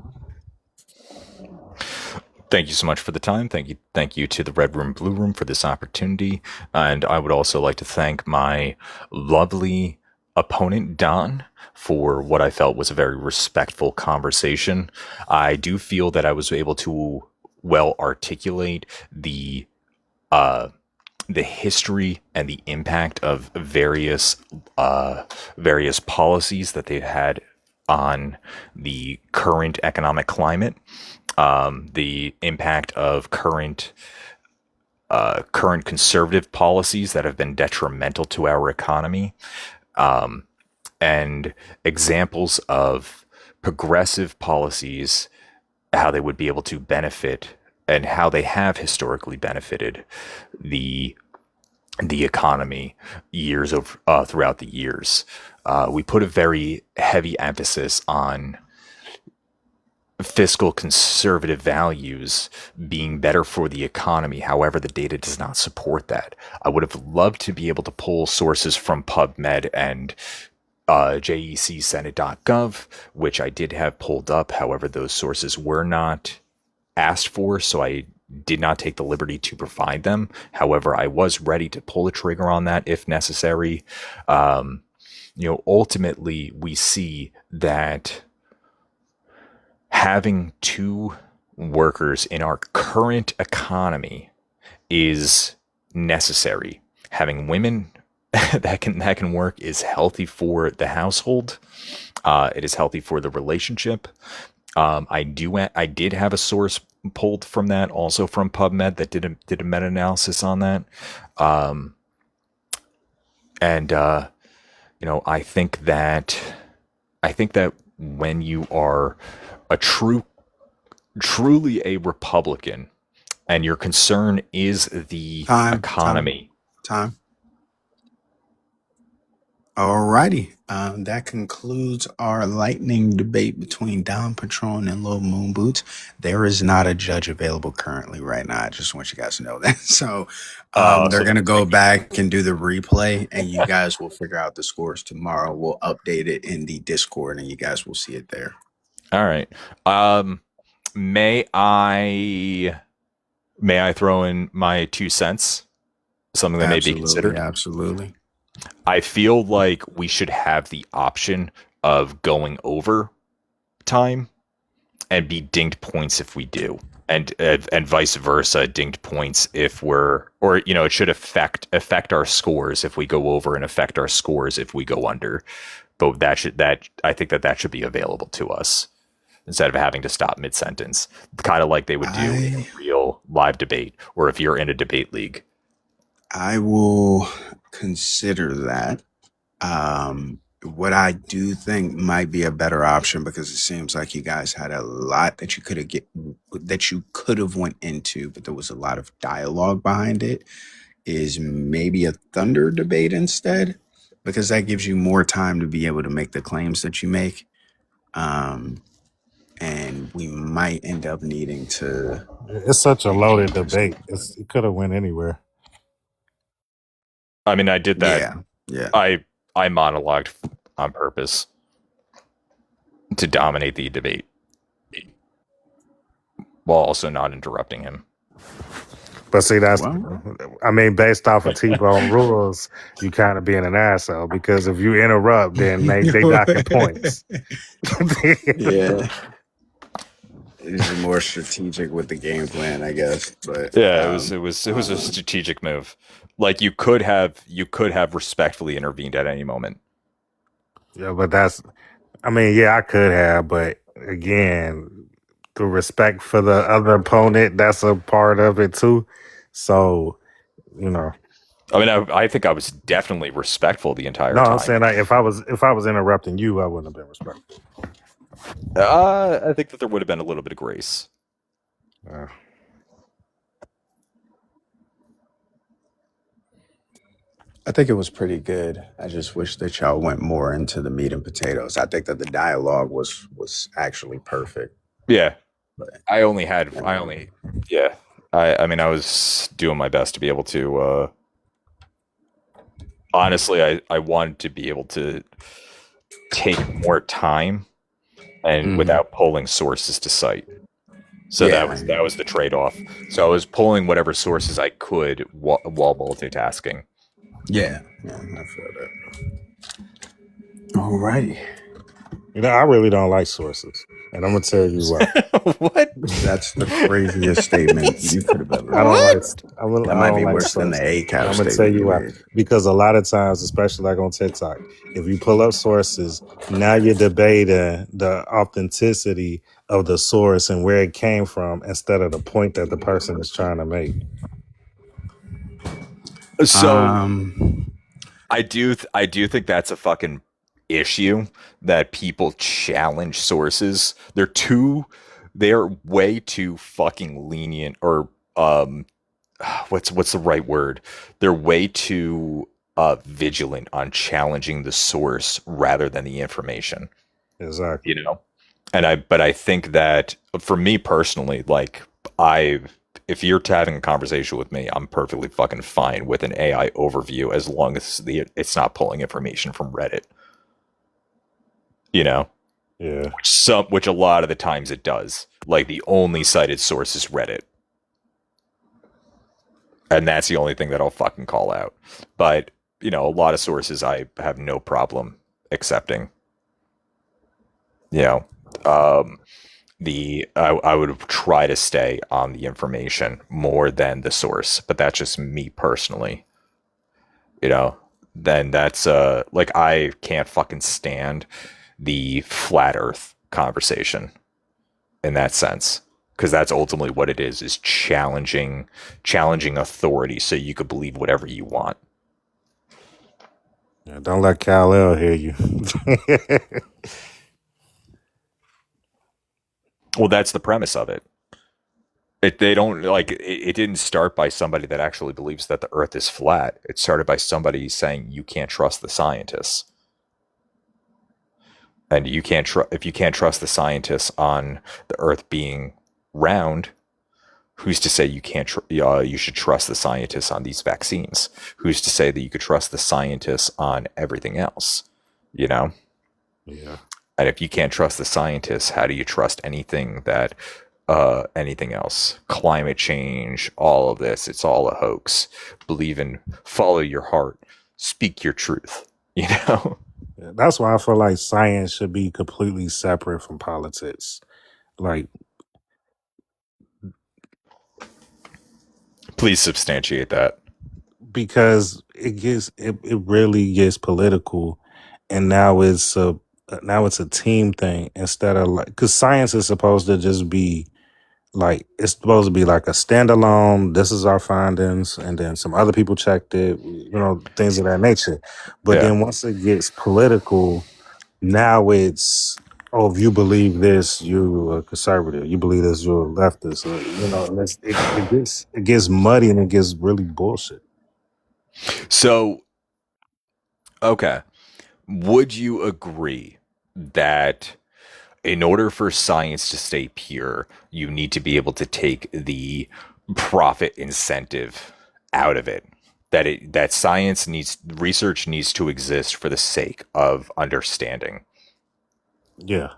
Thank you so much for the time. Thank you to the Red Room, Blue Room for this opportunity. And I would also like to thank my lovely opponent, Don, for what I felt was a very respectful conversation. I do feel that I was able to well articulate the history and the impact of various policies that they've had on the current economic climate, the impact of current conservative policies that have been detrimental to our economy, and examples of progressive policies, how they would be able to benefit and how they have historically benefited the economy throughout the years. We put a very heavy emphasis on fiscal conservative values being better for the economy. However, the data does not support that. I would have loved to be able to pull sources from PubMed and jecsenate.gov, which I did have pulled up. However, those sources were not asked for, so I did not take the liberty to provide them. However, I was ready to pull the trigger on that if necessary. Ultimately, we see that having two workers in our current economy is necessary. Having women that can work is healthy for the household. It is healthy for the relationship. I did have a source pulled from that, also from PubMed, that did a meta-analysis on that. I think that when you are a truly a Republican and your concern is the economy. Time. All righty. That concludes our lightning debate between Don Patron and Lil Moon Boots. There is not a judge available currently right now. I just want you guys to know that. So they're going to go back and do the replay, and you guys will figure out the scores tomorrow. We'll update it in the Discord, and you guys will see it there. All right. May I throw in my 2 cents? Something that may be considered? Absolutely. I feel like we should have the option of going over time and be dinged points if we do, and vice versa, dinged points if we're, or it should affect our scores if we go over and affect our scores if we go under. But I think that should be available to us instead of having to stop mid-sentence, kind of like they would do in a real live debate, or if you're in a debate league. I will consider that. What I do think might be a better option, because it seems like you guys had a lot that you could have went into, but there was a lot of dialogue behind it, is maybe a thunder debate instead, because that gives you more time to be able to make the claims that you make. and we might end up needing to. It's such a loaded debate. It could have went anywhere. I mean, I did that. Yeah. I monologued on purpose to dominate the debate while also not interrupting him. But see, that's, Well. I mean, based off of T-Bone rules, you kind of being an asshole because if you interrupt, then they docking points. Yeah. It's more strategic with the game plan, I guess. But yeah, it was a strategic move. Like you could have respectfully intervened at any moment. Yeah, but that's, I mean, yeah, I could have, but again, the respect for the other opponent, that's a part of it too. So, you know. I mean, I think I was definitely respectful the entire time. No, I'm saying if I was interrupting you, I wouldn't have been respectful. I think that there would have been a little bit of grace. I think it was pretty good. I just wish that y'all went more into the meat and potatoes. I think that the dialogue was actually perfect. Yeah. But, I mean, I was doing my best to be able to, honestly, I wanted to be able to take more time and without pulling sources to cite. So that was the trade-off. So I was pulling whatever sources I could while multitasking. Yeah, I feel that. Alrighty. You know, I really don't like sources, and I'm gonna tell you why. What? That's the craziest statement you could have ever. I don't like. That might be worse than the A-Cow I'm statement. gonna tell you why. Because a lot of times, especially like on TikTok, if you pull up sources, now you're debating the authenticity of the source and where it came from instead of the point that the person is trying to make. So I do think that's a fucking issue that people challenge sources. They're way too fucking lenient, or what's the right word? They're way too vigilant on challenging the source rather than the information. Exactly. You know? But I think that for me personally, like if you're having a conversation with me, I'm perfectly fucking fine with an AI overview as long as it's not pulling information from Reddit. You know? Yeah. Which a lot of the times it does. Like the only cited source is Reddit. And that's the only thing that I'll fucking call out. But, you know, a lot of sources I have no problem accepting. You know, I would try to stay on the information more than the source, but that's just me personally. You know, then that's like I can't fucking stand the flat earth conversation in that sense, because that's ultimately what it is challenging authority so you could believe whatever you want. Yeah, don't let Kal-El hear you. Well, that's the premise of it. It didn't start by somebody that actually believes that the earth is flat. It started by somebody saying you can't trust the scientists. And if you can't trust the scientists on the earth being round, who's to say you can't you should trust the scientists on these vaccines? Who's to say that you could trust the scientists on everything else? You know? Yeah. And if you can't trust the scientists, how do you trust anything else? Climate change, all of this, it's all a hoax. Follow your heart, speak your truth, you know? Yeah, that's why I feel like science should be completely separate from politics. Like, please substantiate that. Because it really gets political, and now it's a team thing instead of like, because science is supposed to just be like, it's supposed to be like a standalone, this is our findings, and then some other people checked it, you know, things of that nature. But then once it gets political, now it's, oh, if you believe this, you're a conservative. You believe this, you're a leftist. You know, and it gets muddy and it gets really bullshit. So, okay. Would you agree that in order for science to stay pure, you need to be able to take the profit incentive out of it. That research needs to exist for the sake of understanding. Yeah.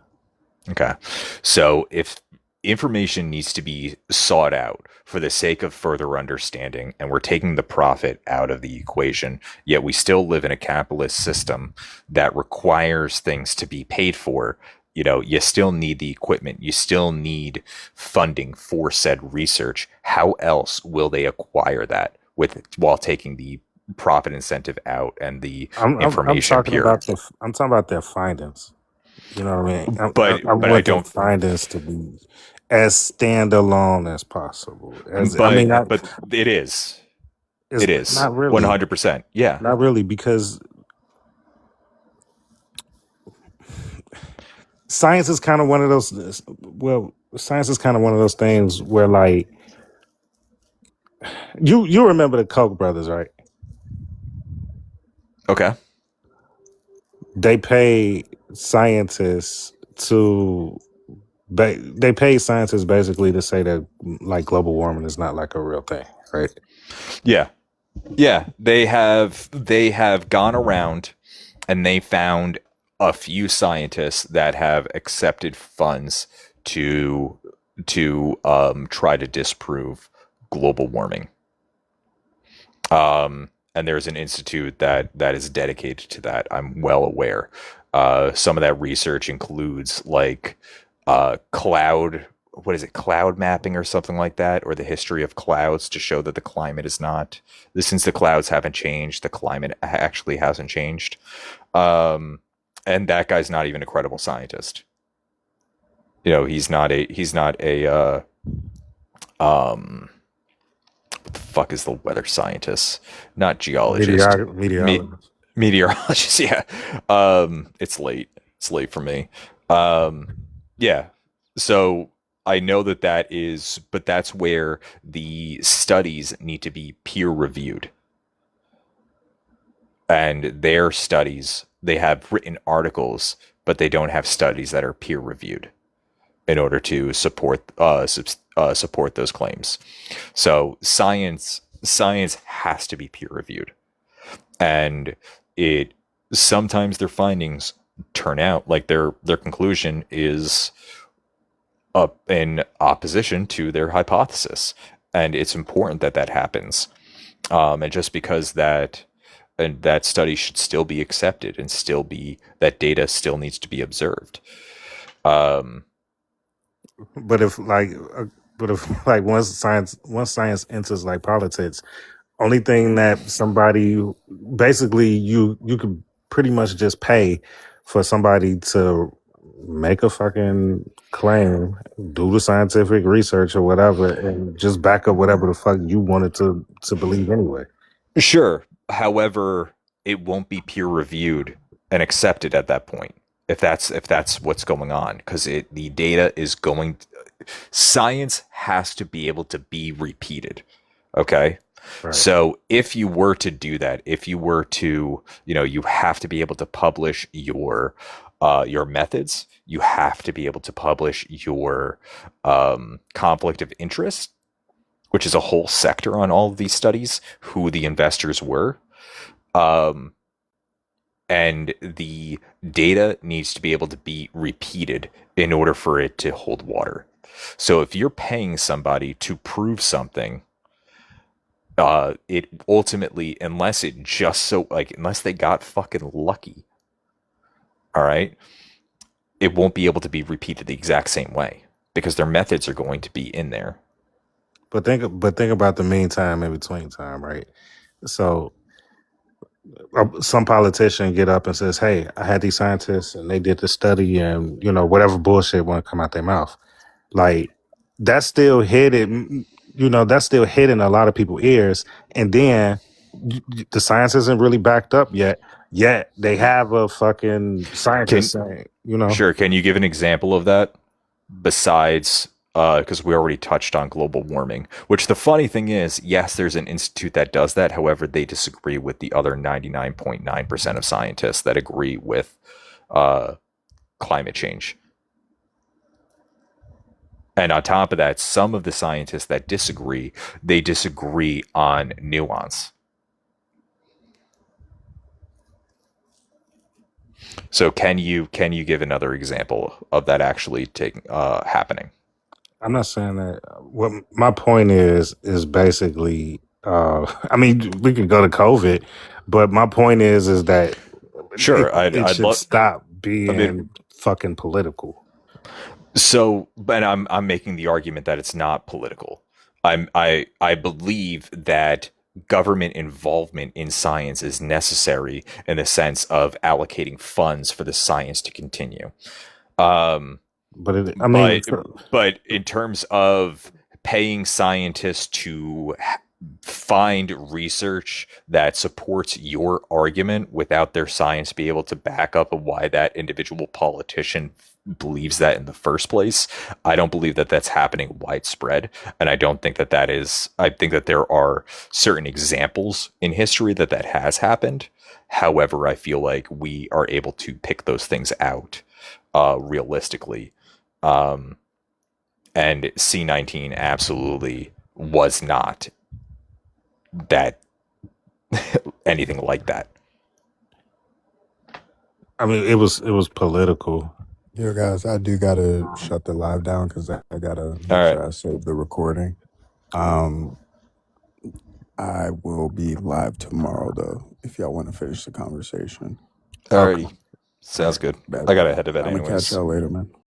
Okay. So if information needs to be sought out for the sake of further understanding, and we're taking the profit out of the equation, yet we still live in a capitalist system that requires things to be paid for, you still need the equipment. You still need funding for said research. How else will they acquire that while taking the profit incentive out and the I'm information talking pure? about I'm talking about their findings. You know what I mean? I But I want their don't. findings to be as standalone as possible. But it is. It's It is not really, 100%. Yeah. not really, because science is kind of one of those. Well, science is kind of one of those things where, like, you remember the Koch brothers, right? Okay. They pay scientists to. They pay scientists basically to say that, like, global warming is not like a real thing, right? Yeah. Yeah. They have gone around and they found a few scientists that have accepted funds to try to disprove global warming. And there's an institute that is dedicated to that. I'm well aware. Some of that research includes like cloud, what is it, cloud mapping or something like that, or the history of clouds to show that the climate is not, since the clouds haven't changed, the climate actually hasn't changed. And that guy's not even a credible scientist. He's not a what the fuck is the weather scientist? Not geologist. Meteorologist. Meteorologist, yeah. It's late. It's late for me. Yeah. So I know but that's where the studies need to be peer reviewed. And their studies, they have written articles, but they don't have studies that are peer reviewed in order to support those claims. So science has to be peer reviewed, and it sometimes their findings turn out like their conclusion is up in opposition to their hypothesis, and it's important that happens. And just because that study should still be accepted and still be that data still needs to be observed. But if like, once science enters like politics, only thing that somebody basically you could pretty much just pay for somebody to make a fucking claim, do the scientific research or whatever, and just back up whatever the fuck you wanted to believe anyway. Sure. However, it won't be peer reviewed and accepted at that point if that's what's going on, because the data is going. Science has to be able to be repeated. Okay. Right. So if you were to do that, if you were to, you have to be able to publish your methods. You have to be able to publish your conflict of interest, which is a whole sector on all of these studies, who the investors were. And the data needs to be able to be repeated in order for it to hold water. So if you're paying somebody to prove something, it ultimately, unless they got fucking lucky, all right, it won't be able to be repeated the exact same way because their methods are going to be in there. But think about the meantime in between time, right? So some politician get up and says, "Hey, I had these scientists and they did the study, and whatever bullshit want to come out their mouth." Like, that's still hidden. That's still hidden a lot of people's ears. And then the science isn't really backed up yet. Yet they have a fucking scientist saying, Sure. Can you give an example of that? Besides, because we already touched on global warming, which the funny thing is, yes, there's an institute that does that. However, they disagree with the other 99.9% of scientists that agree with climate change. And on top of that, some of the scientists that disagree, they disagree on nuance. So can you give another example of that actually happening? I'm not saying that. What my point is basically. I mean, we can go to COVID, but my point is that Sure, it I'd should love. stop I being mean, fucking political. so, but I'm making the argument that it's not political. I believe that government involvement in science is necessary in the sense of allocating funds for the science to continue. Um, I mean, but in terms of paying scientists to find research that supports your argument without their science be able to back up why that individual politician believes that in the first place, I don't believe that that's happening widespread, and I don't think that is. I think that there are certain examples in history that has happened. However, I feel like we are able to pick those things out realistically. And C19 absolutely was not that anything like that. I mean, it was political. Yo, guys, I do gotta shut the live down because I gotta make All sure right. I save the recording. I will be live tomorrow though, if y'all want to finish the conversation. Alrighty. Sounds good. Bet, I gotta bet. head to bed I'm gonna catch anyways. y'all later, man.